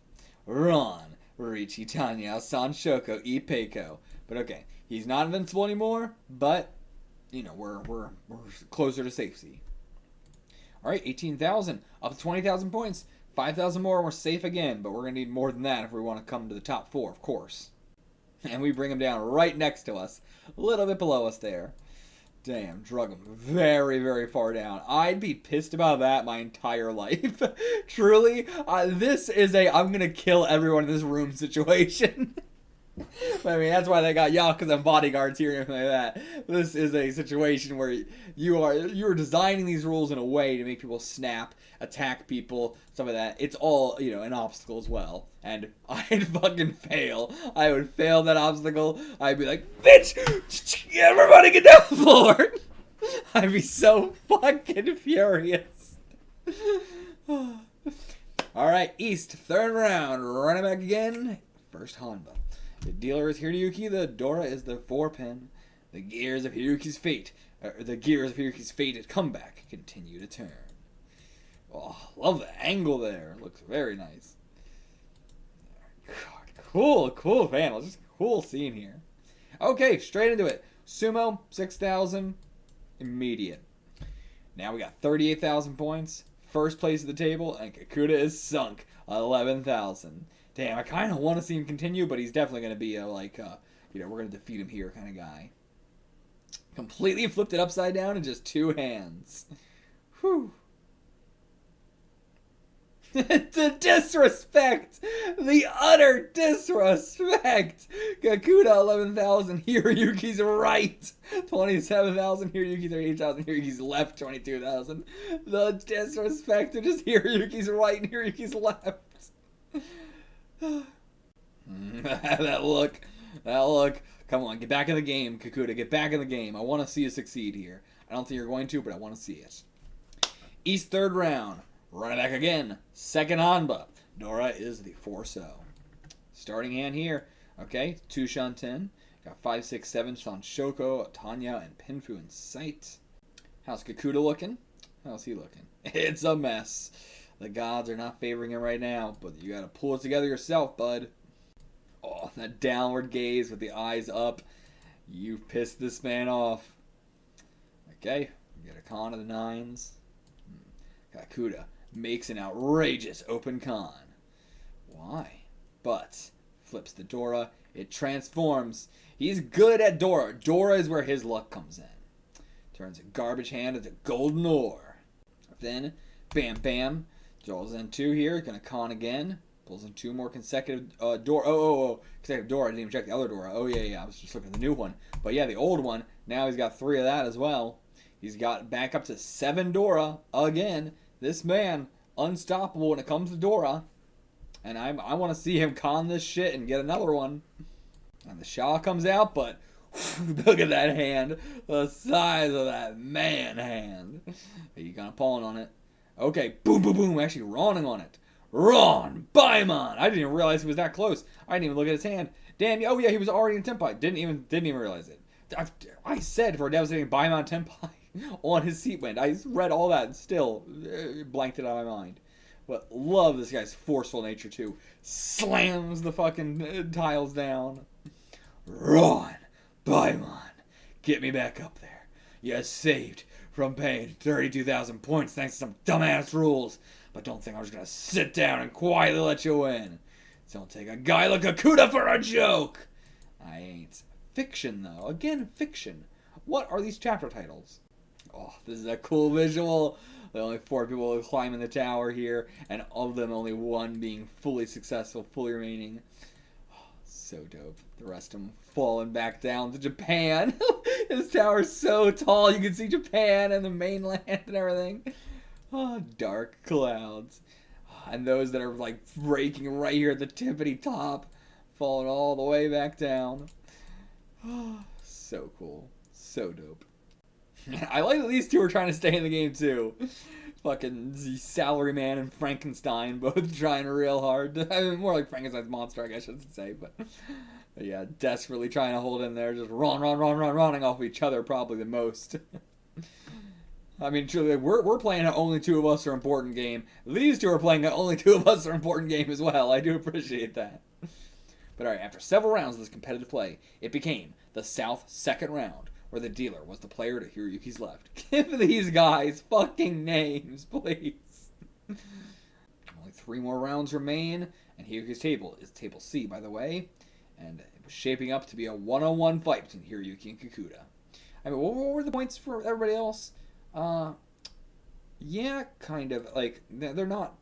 Ron, Riichi, Tanya, Sanshoko, Ipeiko. But okay, he's not invincible anymore. But we're closer to safety. All right, 18,000 up to 20,000 points. 5,000 more, and we're safe again. But we're gonna need more than that if we want to come to the top 4, of course. And we bring him down right next to us, a little bit below us there. Damn, drug him very, very far down. I'd be pissed about that my entire life. Truly, this is I'm gonna kill everyone in this room situation. I mean, that's why they got Yakuza and bodyguards here and everything like that. This is a situation where you're designing these rules in a way to make people snap, attack people, stuff like that. It's all, an obstacle as well. And I'd fucking fail. I would fail that obstacle. I'd be like, bitch! Everybody get down the floor! I'd be so fucking furious. Alright, East, 3rd round. Running back again. First Honba. The dealer is Hiroyuki. The Dora is the 4-pin. The gears of Hiroyuki's fated comeback continue to turn. Oh, love the angle there. Looks very nice. God, cool panel. Just cool scene here. Okay, straight into it. Sumo, 6,000. Immediate. Now we got 38,000 points. First place at the table, and Kakuta is sunk. 11,000. Damn, I kind of want to see him continue, but he's definitely going to be we're going to defeat him here kind of guy. Completely flipped it upside down in just 2 hands. Whew. The disrespect! The utter disrespect! Kakuta, 11,000. Hiroyuki's right. 27,000. Hiroyuki, 38,000. Hiroyuki's left, 22,000. The disrespect of just Hiroyuki's right and Hiroyuki's left. That look. Come on, get back in the game, Kakuta. Get back in the game. I want to see you succeed here. I don't think you're going to, but I want to see it. East 3rd round. Run it back again. 2nd Honba. Dora is the 4-so. Starting hand here. Okay, 2 Shanten. Got 5, 6, 7 Sanshoko, Tanya, and Pinfu in sight. How's Kakuta looking? How's he looking? It's a mess. The gods are not favoring him right now, but you gotta pull it together yourself, bud. Oh, that downward gaze with the eyes up. You've pissed this man off. Okay, we get a con of the 9s. Kakuta makes an outrageous open con. Why? But flips the Dora. It transforms. He's good at Dora. Dora is where his luck comes in. turns a garbage hand into golden ore. Then, bam, bam, draws in 2 here, gonna con again. Pulls in 2 more consecutive door. Consecutive door. I didn't even check the other door. Oh, yeah. I was just looking at the new one. But yeah, the old one. Now he's got 3 of that as well. He's got back up to 7 Dora again. This man, unstoppable when it comes to Dora. And I want to see him con this shit and get another one. And the Shaw comes out, but look at that hand. The size of that man hand. He's gonna pawn on it. Okay, boom, boom, boom. Actually, Ronning on it. Ron Baimon. I didn't even realize he was that close. I didn't even look at his hand. Damn. Oh yeah, he was already in Tenpai. Didn't even realize it. I said for a devastating Baimon Tenpai on his seat wind. I read all that and still blanked it out of my mind. But love this guy's forceful nature too. Slams the fucking tiles down. Ron Baimon, get me back up there. You saved from paying 32,000 points thanks to some dumbass rules. But don't think I'm just gonna sit down and quietly let you win. Don't take a guy like Kakuta for a joke. I ain't. Fiction, though. Again, fiction. What are these chapter titles? Oh, this is a cool visual. There are only 4 people climbing the tower here, and of them, only 1 being fully successful, fully remaining. Oh, so dope. The rest of them falling back down to Japan. This tower's so tall, you can see Japan and the mainland and everything. Oh, dark clouds. And those that are like breaking right here at the tippity top, falling all the way back down. Oh, so cool. So dope. I like that these 2 are trying to stay in the game too. Fucking the Salaryman and Frankenstein both trying real hard. I mean, more like Frankenstein's monster, I guess I should say. But yeah, desperately trying to hold in there. Just running off of each other probably the most. I mean, truly, we're playing an only 2 of us are important game. These 2 are playing an only 2 of us are important game as well. I do appreciate that. But alright, after several rounds of this competitive play, it became the South second round, where the dealer was the player to Hiroyuki's left. Give these guys fucking names, please. Only 3 more rounds remain, and Hiroyuki's table is table C, by the way. And it was shaping up to be a 1-on-1 fight between Hiroyuki and Kakuta. I mean, what were the points for everybody else? Yeah, kind of. Like, they're not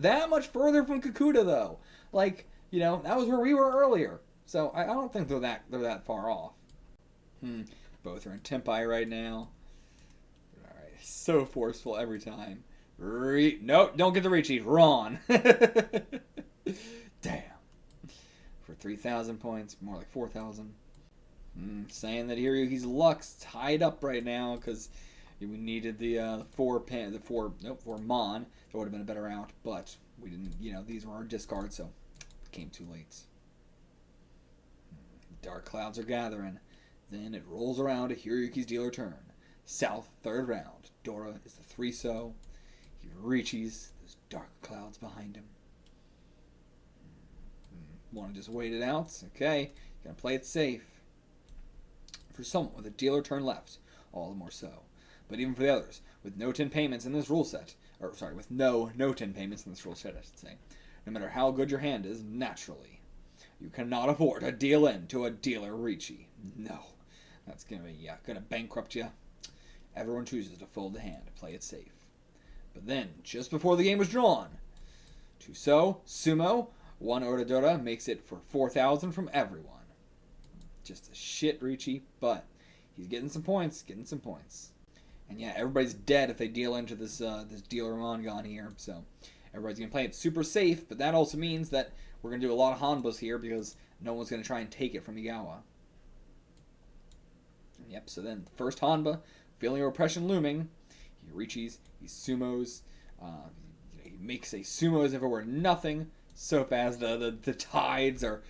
that much further from Kakuta, though. Like, you know, that was where we were earlier. So I don't think they're that far off. Both are in Tenpai right now. Alright, so forceful every time. Nope, don't get the Riichi. Ron. Damn. For 3,000 points, more like 4,000. Saying that Hiroyuki's luck's tied up right now because we needed the 4 Mon. That would have been a better route, but we didn't. You know, these were our discards, so it came too late. Dark clouds are gathering. Then it rolls around to Hiroyuki's dealer turn. South, 3rd round. Dora is the 3-so. Hiroichi's those dark clouds behind him. Want to just wait it out? Okay, gonna play it safe. For someone with a dealer turn left, all the more so. But even for the others, with no 10 payments in this rule set, with no 10 payments in this rule set, I should say, no matter how good your hand is, naturally, you cannot afford to deal in to a dealer Riichi. No. That's gonna bankrupt you. Everyone chooses to fold the hand, play it safe. But then, just before the game was drawn, 2-so, Sumo, 1 Oradora makes it for 4,000 from everyone. Just a shit Riichi, but he's getting some points, And yeah, everybody's dead if they deal into this dealer Mangan here, so everybody's going to play it super safe, but that also means that we're going to do a lot of Honbas here because no one's going to try and take it from Igawa. Yep, so then first Honba, feeling repression looming, he reaches, he sumos, he makes a sumo as if it were nothing, so fast the tides are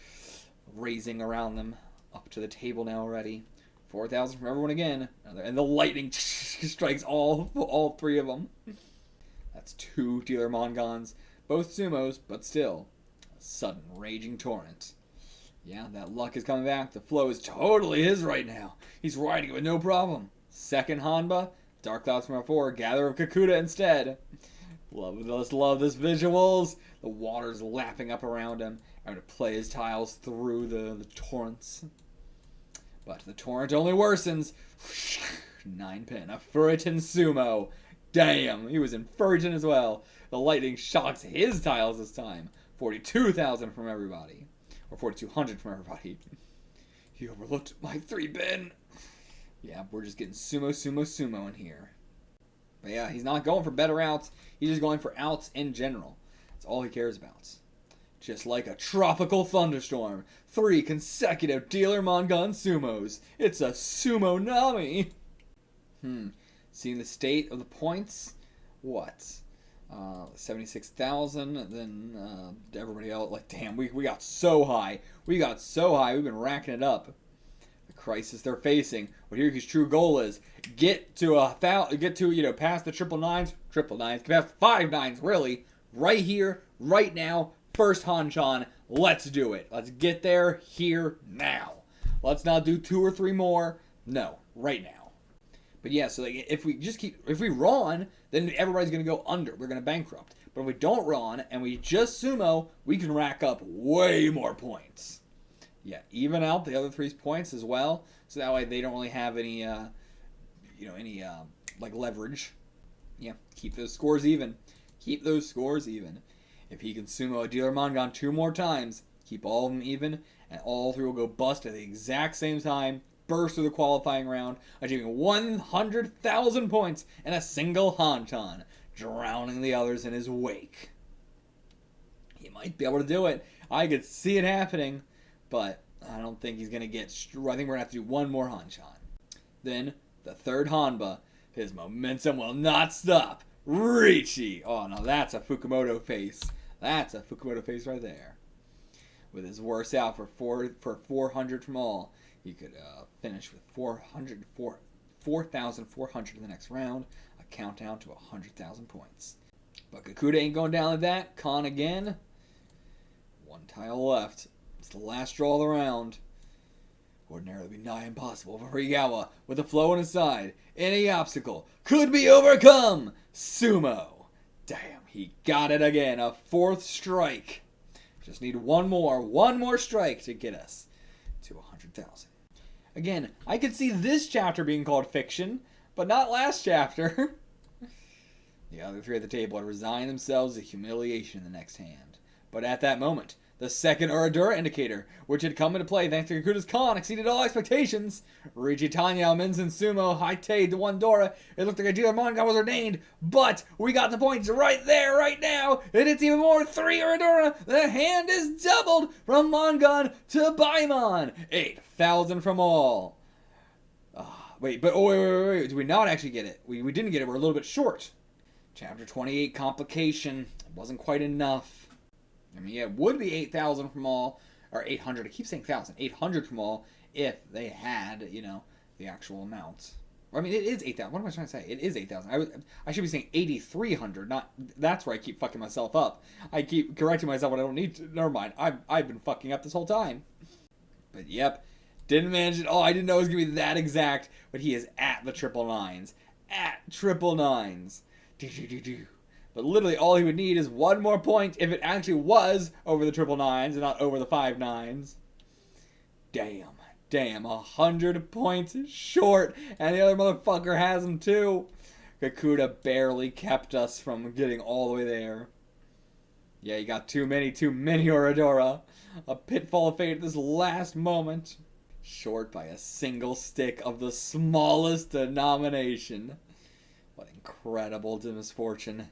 raising around them, up to the table now already. 4,000 from everyone again, and the lightning strikes all 3 of them. That's 2 dealer Mangans, both sumos, but still, a sudden raging torrent. Yeah, that luck is coming back. The flow is totally his right now. He's riding it with no problem. Second Honba, Dark Clouds from R4, Gather of Kakuta instead. Love this visuals. The water's lapping up around him. I'm going to play his tiles through the torrents. But the torrent only worsens. 9-pin. A Furiton Sumo. Damn, he was in Furiton as well. The lightning shocks his tiles this time. 42,000 from everybody. Or 4,200 from everybody. He overlooked my 3-pin. Yeah, we're just getting sumo in here. But yeah, he's not going for better outs. He's just going for outs in general. That's all he cares about. Just like a tropical thunderstorm. 3 consecutive dealer Mangan sumos. It's a sumo-nami. Seeing the state of the points? What? 76,000. Then everybody else, like, damn, we got so high. We've been racking it up. The crisis they're facing. What Hiroki's true goal is get to past the triple nines, past 5 nines, really, right here, right now. First Hanchan, let's do it. Let's get there here now. Let's not do 2 or 3 more. No, right now. But yeah, so like, if we run, then everybody's gonna go under. We're gonna bankrupt. But if we don't run and we just sumo, we can rack up way more points. Yeah, even out the other 3's points as well, so that way they don't really have any, like leverage. Yeah, keep those scores even. If he can sumo a dealer Mangan 2 more times, keep all of them even, and all 3 will go bust at the exact same time, burst through the qualifying round, achieving 100,000 points in a single Hanchan, drowning the others in his wake. He might be able to do it. I could see it happening, but I don't think he's going to get... I think we're going to have to do 1 more Hanchan. Then, the 3rd Honba. His momentum will not stop. Riichi! Oh, no, that's a Fukumoto face. That's a Fukumoto face right there. With his worst out for 400 from all, he could finish with 4,400 in the next round. A countdown to 100,000 points. But Kakuta ain't going down like that. Khan again. 1 tile left. It's the last draw of the round. Ordinarily be nigh impossible for Rigawa with a flow on his side. Any obstacle could be overcome. Sumo. Damn, he got it again. A 4th strike. Just need one more strike to get us to 100,000. Again, I could see this chapter being called fiction, but not last chapter. The other 3 at the table had resigned themselves to humiliation in the next hand. But at that moment, the 2nd Uradura indicator, which had come into play thanks to Kakuta's Khan, exceeded all expectations. Riichi Tanyao, Minzen Sumo, Haitei, Dewan Dora. It looked like a dealer Manga was ordained, but we got the points right there, right now, and it's even more. 3 Uradura. The hand is doubled from Mangan to Baimon. 8,000 from all. Wait. Did we not actually get it? We didn't get it. We're a little bit short. Chapter 28, complication. It wasn't quite enough. I mean, yeah, it would be 8,000 from all, or 800. I keep saying 1,000. 800 from all if they had, the actual amounts. I mean, it is 8,000. What am I trying to say? It is 8,000. I should be saying 8,300. Not. That's where I keep fucking myself up. I keep correcting myself when I don't need to. Never mind. I've been fucking up this whole time. But yep, didn't manage it. Oh, I didn't know it was gonna be that exact. But he is at the triple nines. At triple nines. But literally all he would need is 1 more point if it actually was over the triple nines and not over the 5 nines. Damn, 100 points short, and the other motherfucker has him too. Kakuta barely kept us from getting all the way there. Yeah, you got too many Oradora. A pitfall of fate at this last moment. Short by a single stick of the smallest denomination. What incredible misfortune.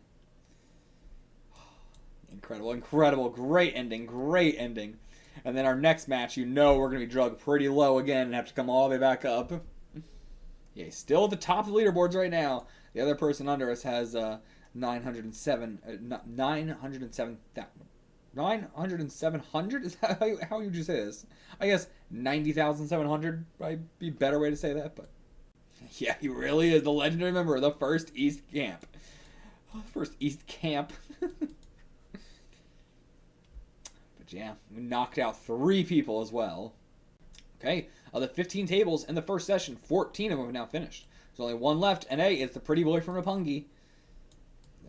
Incredible. Great ending. And then our next match, we're going to be drugged pretty low again and have to come all the way back up. Yeah, he's still at the top of the leaderboards right now. The other person under us has 907,700? Is that how would you say this? I guess 90,700 might be a better way to say that, but yeah, he really is the legendary member of the first East Camp. But yeah, we knocked out 3 people as well. Okay, of the 15 tables in the first session, 14 of them have now finished. There's only 1 left, and hey, it's the pretty boy from Roppongi.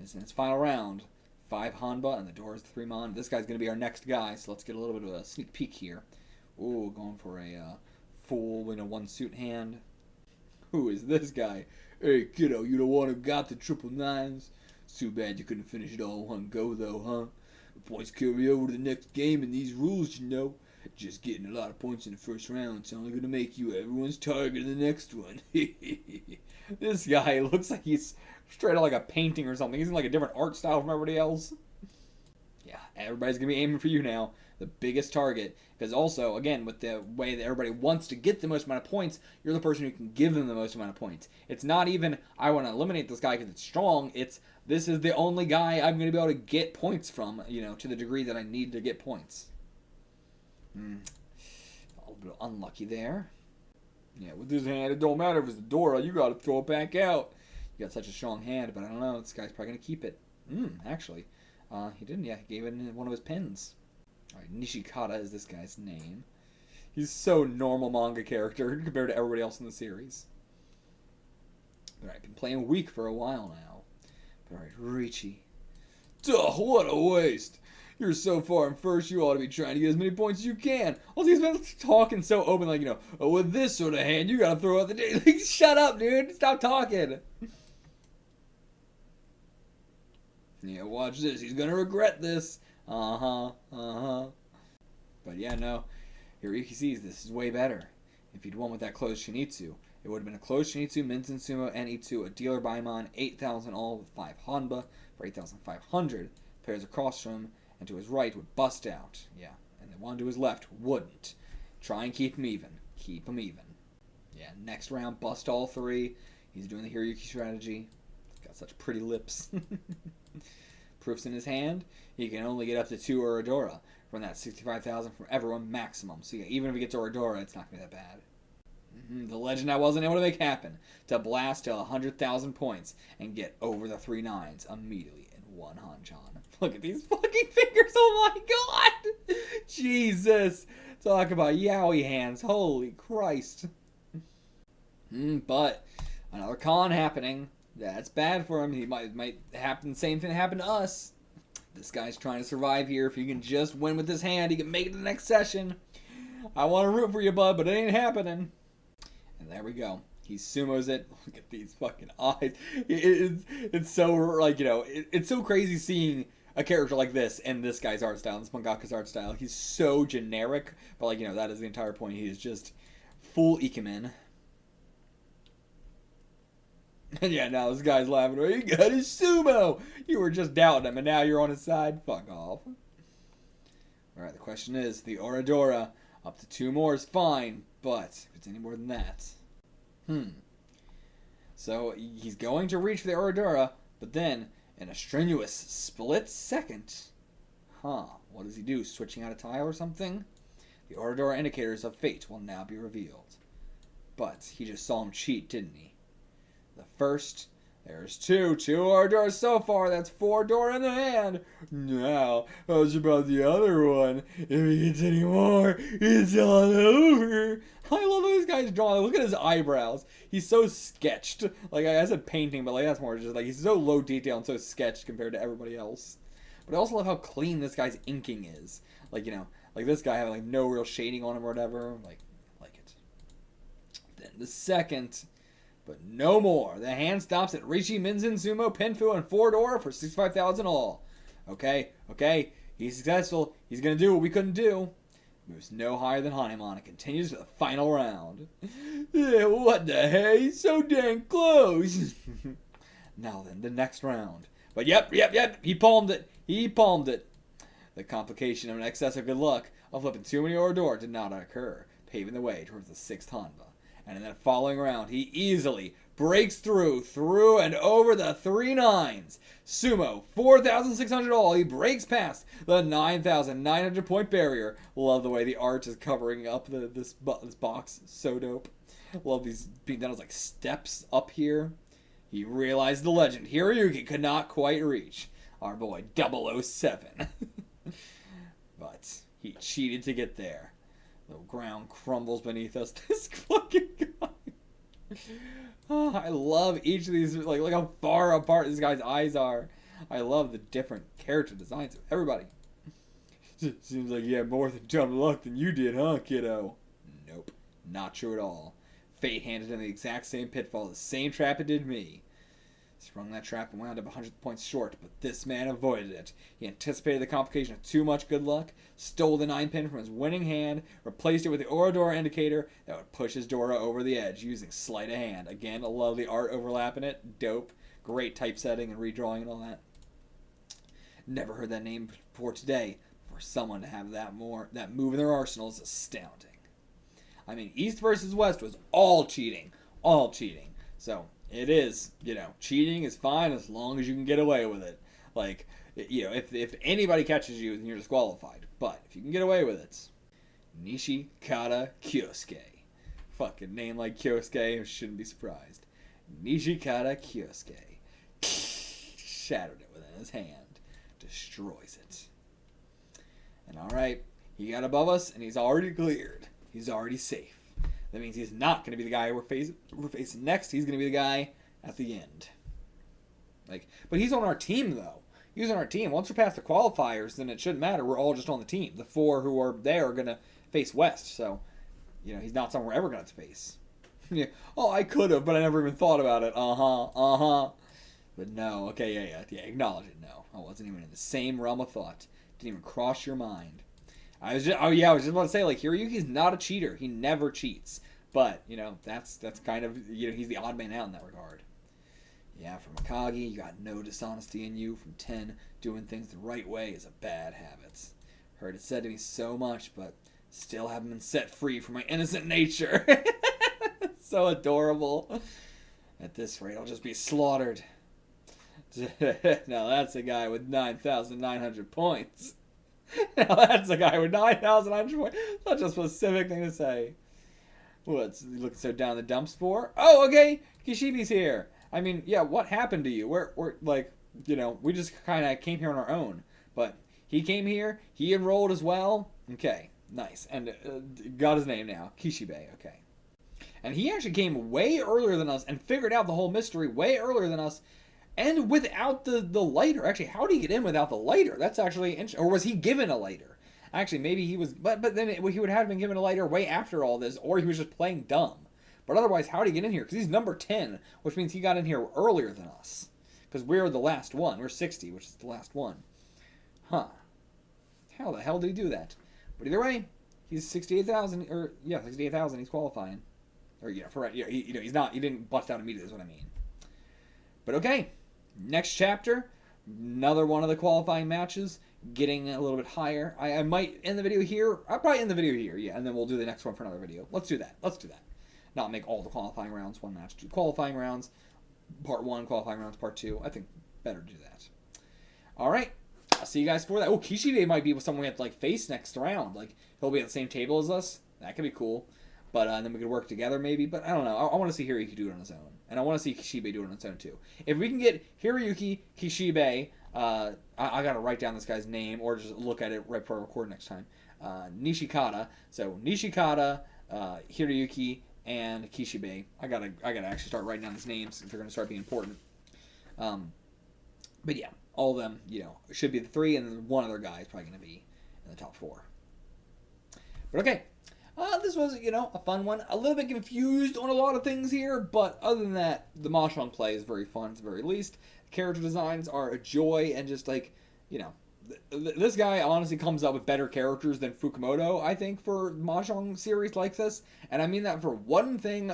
It's in its final round. 5 Honba, and the door is 3 Mon. This guy's going to be our next guy, so let's get a little bit of a sneak peek here. Ooh, going for a full, 1 suit hand. Who is this guy? Hey, kiddo, you the one who got the 999s? It's too bad you couldn't finish it all in one go, though, huh? The points carry over to the next game, and these rules, you know. Just getting a lot of points in the first round is only going to make you everyone's target in the next one. This guy looks like he's straight out like a painting or something. He's in like a different art style from everybody else. Yeah, everybody's going to be aiming for you now. The biggest target. Because also, again, with the way that everybody wants to get the most amount of points, you're the person who can give them the most amount of points. It's not even, I want to eliminate this guy because it's strong. It's, this is the only guy I'm going to be able to get points from, you know, to the degree that I need to get points. A little bit unlucky there. Yeah, with this hand, it don't matter if it's Dora. You got to throw it back out. You got such a strong hand, but I don't know. This guy's probably going to keep it. Actually. He didn't. Yeah, he gave it in one of his pins. Alright, Nishikata is this guy's name. He's so normal manga character compared to everybody else in the series. Alright, been playing weak for a while now. Alright, Richie. Duh, what a waste! You're so far in first, you ought to be trying to get as many points as you can. Also, he's been talking so open, like, you know, oh, with this sort of hand, you gotta throw out the day. Like, shut up, dude! Stop talking! Yeah, watch this. He's gonna regret this. But yeah, no. Hiroyuki sees this is way better. If he'd won with that closed Shinitsu, it would have been a closed Shinitsu, Minzen Sumo, and Itsu, a dealer Baimon, 8,000 all with 5 Honba for 8,500. Pairs across from him, and to his right would bust out. Yeah, and the one to his left wouldn't. Try and keep him even. Keep him even. Yeah, next round, bust all 3. He's doing the Hiroyuki strategy. He's got such pretty lips. Proofs in his hand. He can only get up to 2 Oradora from that 65,000 from everyone maximum. So yeah, even if he gets Oradora, it's not going to be that bad. The legend I wasn't able to make happen. To blast to 100,000 points and get over the 3 nines immediately in one Hanchan. Look at these fucking fingers. Oh my god. Jesus. Talk about yaoi hands. Holy Christ. But another con happening. That's bad for him. He might happen the same thing that happened to us. This guy's trying to survive here. If he can just win with his hand, he can make it to the next session. I want to root for you, bud, but it ain't happening. And there we go. He sumos it. Look at these fucking eyes. It's so, like, you know, it's so crazy seeing a character like this in this guy's art style, this mangaka's art style. He's so generic, but, like, you know, that is the entire point. He is just full Ikemen. And yeah, now this guy's laughing. He got his sumo! You were just doubting him, and now you're on his side? Fuck off. Alright, the question is, the Oradora, up to 2 more is fine, but if it's any more than that... So, he's going to reach for the Oradora, but then, in a strenuous split second... What does he do? Switching out a tile or something? The Oradora indicators of fate will now be revealed. But, he just saw him cheat, didn't he? The first, there's 2 Oradoras so far, that's 4 Dora in the hand. Now, how's about the other one? If he gets any more, it's all over. I love how this guy's drawing. Look at his eyebrows. He's so sketched. Like, I said painting, but like that's more just like, he's so low detail and so sketched compared to everybody else. But I also love how clean this guy's inking is. Like, you know, like this guy having like no real shading on him or whatever. Like it. Then the second... But no more. The hand stops at Rishi, Minzen, Sumo, Penfu, and 4 Dora for 65,000 all. Okay. He's successful. He's going to do what we couldn't do. Moves no higher than Hanemon and continues to the final round. What the hell? He's so dang close. Now then, the next round. But yep. He palmed it. The complication of an excess of good luck of flipping too many Oradora did not occur, paving the way towards the 6th Honba. And in that following round, he easily breaks through and over the 3 nines. Sumo, 4,600 all. He breaks past the 9,900 point barrier. Love the way the art is covering up this box. So dope. Love these being done as like steps up here. He realized the legend Hiroyuki could not quite reach. Our boy 007. But he cheated to get there. The ground crumbles beneath us. This fucking guy. Oh, I love each of these. Like, look how far apart this guy's eyes are. I love the different character designs of everybody. Seems like you had more than dumb luck than you did, huh, kiddo? Nope. Not true at all. Fate handed him the exact same pitfall, the same trap it did me. Sprung that trap and wound up 100 points short, but this man avoided it. He anticipated the complication of too much good luck, stole the 9-pin from his winning hand, replaced it with the Oradora indicator that would push his Dora over the edge using sleight of hand. Again, I love the art overlap in it. Dope. Great typesetting and redrawing and all that. Never heard that name before today. For someone to have that move in their arsenal is astounding. I mean, East versus West was all cheating. All cheating. So, it is, cheating is fine as long as you can get away with it. Like, if anybody catches you, then you're disqualified. But if you can get away with it. Nishikata Kyousuke. Fucking name like Kyousuke, shouldn't be surprised. Nishikata Kyousuke. Shattered it within his hand. Destroys it. And alright, he got above us and he's already cleared. He's already safe. That means he's not going to be the guy we're facing next. He's going to be the guy at the end. But he's on our team, though. He's on our team. Once we're past the qualifiers, then it shouldn't matter. We're all just on the team. The 4 who are there are going to face West. So, he's not someone we're ever going to face. Yeah. Oh, I could have, but I never even thought about it. But no. Okay, yeah. Acknowledge it. No, I wasn't even in the same realm of thought. Didn't even cross your mind. I was just about to say, Hiroyuki's not a cheater. He never cheats. But, that's kind of, he's the odd man out in that regard. Yeah, from Akagi, you got no dishonesty in you. From 10, doing things the right way is a bad habit. Heard it said to me so much, but still haven't been set free from my innocent nature. So adorable. At this rate, I'll just be slaughtered. Now that's a guy with 9,900 points. Now that's a guy with 9,900 points. Such a specific thing to say. What's he looking so down the dumps for? Oh, okay. Kishibe's here. I mean, yeah, what happened to you? We're we just kind of came here on our own. But he came here. He enrolled as well. Okay, nice. And got his name now. Kishibe, okay. And he actually came way earlier than us and figured out the whole mystery way earlier than us. And without the lighter. Actually, how did he get in without the lighter? That's actually interesting. Or was he given a lighter? Actually, maybe he was... But then he would have been given a lighter way after all this. Or he was just playing dumb. But otherwise, how did he get in here? Because he's number 10. Which means he got in here earlier than us. Because we're the last one. We're 60, which is the last one. Huh. How the hell did he do that? But either way, he's 68,000. 68,000. He's qualifying. Or, he's not... He didn't bust out immediately is what I mean. But okay. Next chapter, another one of the qualifying matches, getting a little bit higher. I might end the video here. I'll probably end the video here, yeah, and then we'll do the next one for another video. Let's do that. Not make all the qualifying rounds one match. Do qualifying rounds, part 1, qualifying rounds, part 2. I think better to do that. All right. I'll see you guys for that. Oh, Kishibe might be with someone we have to, face next round. He'll be at the same table as us. That could be cool. But then we could work together maybe. But I don't know. I want to see Hiroyuki do it on his own. And I want to see Kishibe do it on its own too. If we can get Hiroyuki, Kishibe, I got to write down this guy's name or just look at it right before I record next time. Nishikata. So Nishikata, Hiroyuki, and Kishibe. I gotta actually start writing down these names if they're going to start being important. But yeah, all of them, should be the 3, and then one other guy is probably going to be in the top 4. But okay. This was, a fun one. A little bit confused on a lot of things here, but other than that, the Mahjong play is very fun, at the very least. Character designs are a joy, and just, this guy honestly comes up with better characters than Fukumoto, I think, for Mahjong series like this. And I mean that for one thing,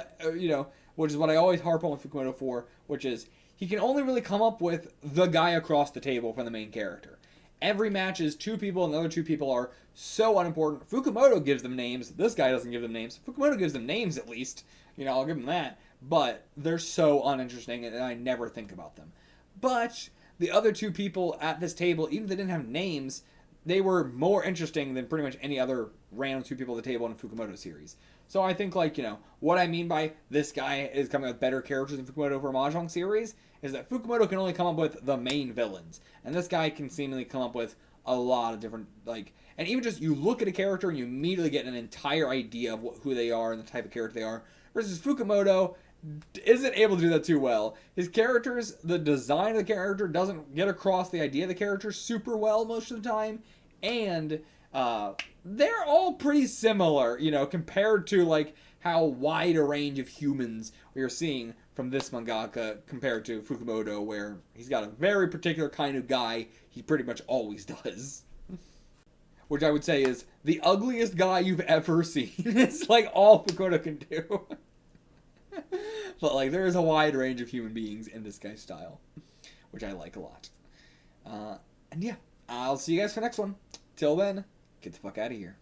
which is what I always harp on with Fukumoto for, which is he can only really come up with the guy across the table from the main character. Every match is 2 people, and the other 2 people are so unimportant. Fukumoto gives them names. This guy doesn't give them names. Fukumoto gives them names, at least. I'll give them that. But they're so uninteresting, and I never think about them. But the other 2 people at this table, even if they didn't have names, they were more interesting than pretty much any other random 2 people at the table in a Fukumoto series. So I think, what I mean by this guy is coming up with better characters than Fukumoto for a Mahjong series is that Fukumoto can only come up with the main villains. And this guy can seemingly come up with a lot of different, and even just you look at a character and you immediately get an entire idea of who they are and the type of character they are. Versus Fukumoto isn't able to do that too well. His characters, the design of the character doesn't get across the idea of the character super well most of the time. And they're all pretty similar, compared to, how wide a range of humans we are seeing from this mangaka compared to Fukumoto, where he's got a very particular kind of guy he pretty much always does. Which I would say is the ugliest guy you've ever seen. It's like all Fukumoto can do. But like there is a wide range of human beings in this guy's style, which I like a lot. And yeah, I'll see you guys for the next one. Till then, get the fuck out of here.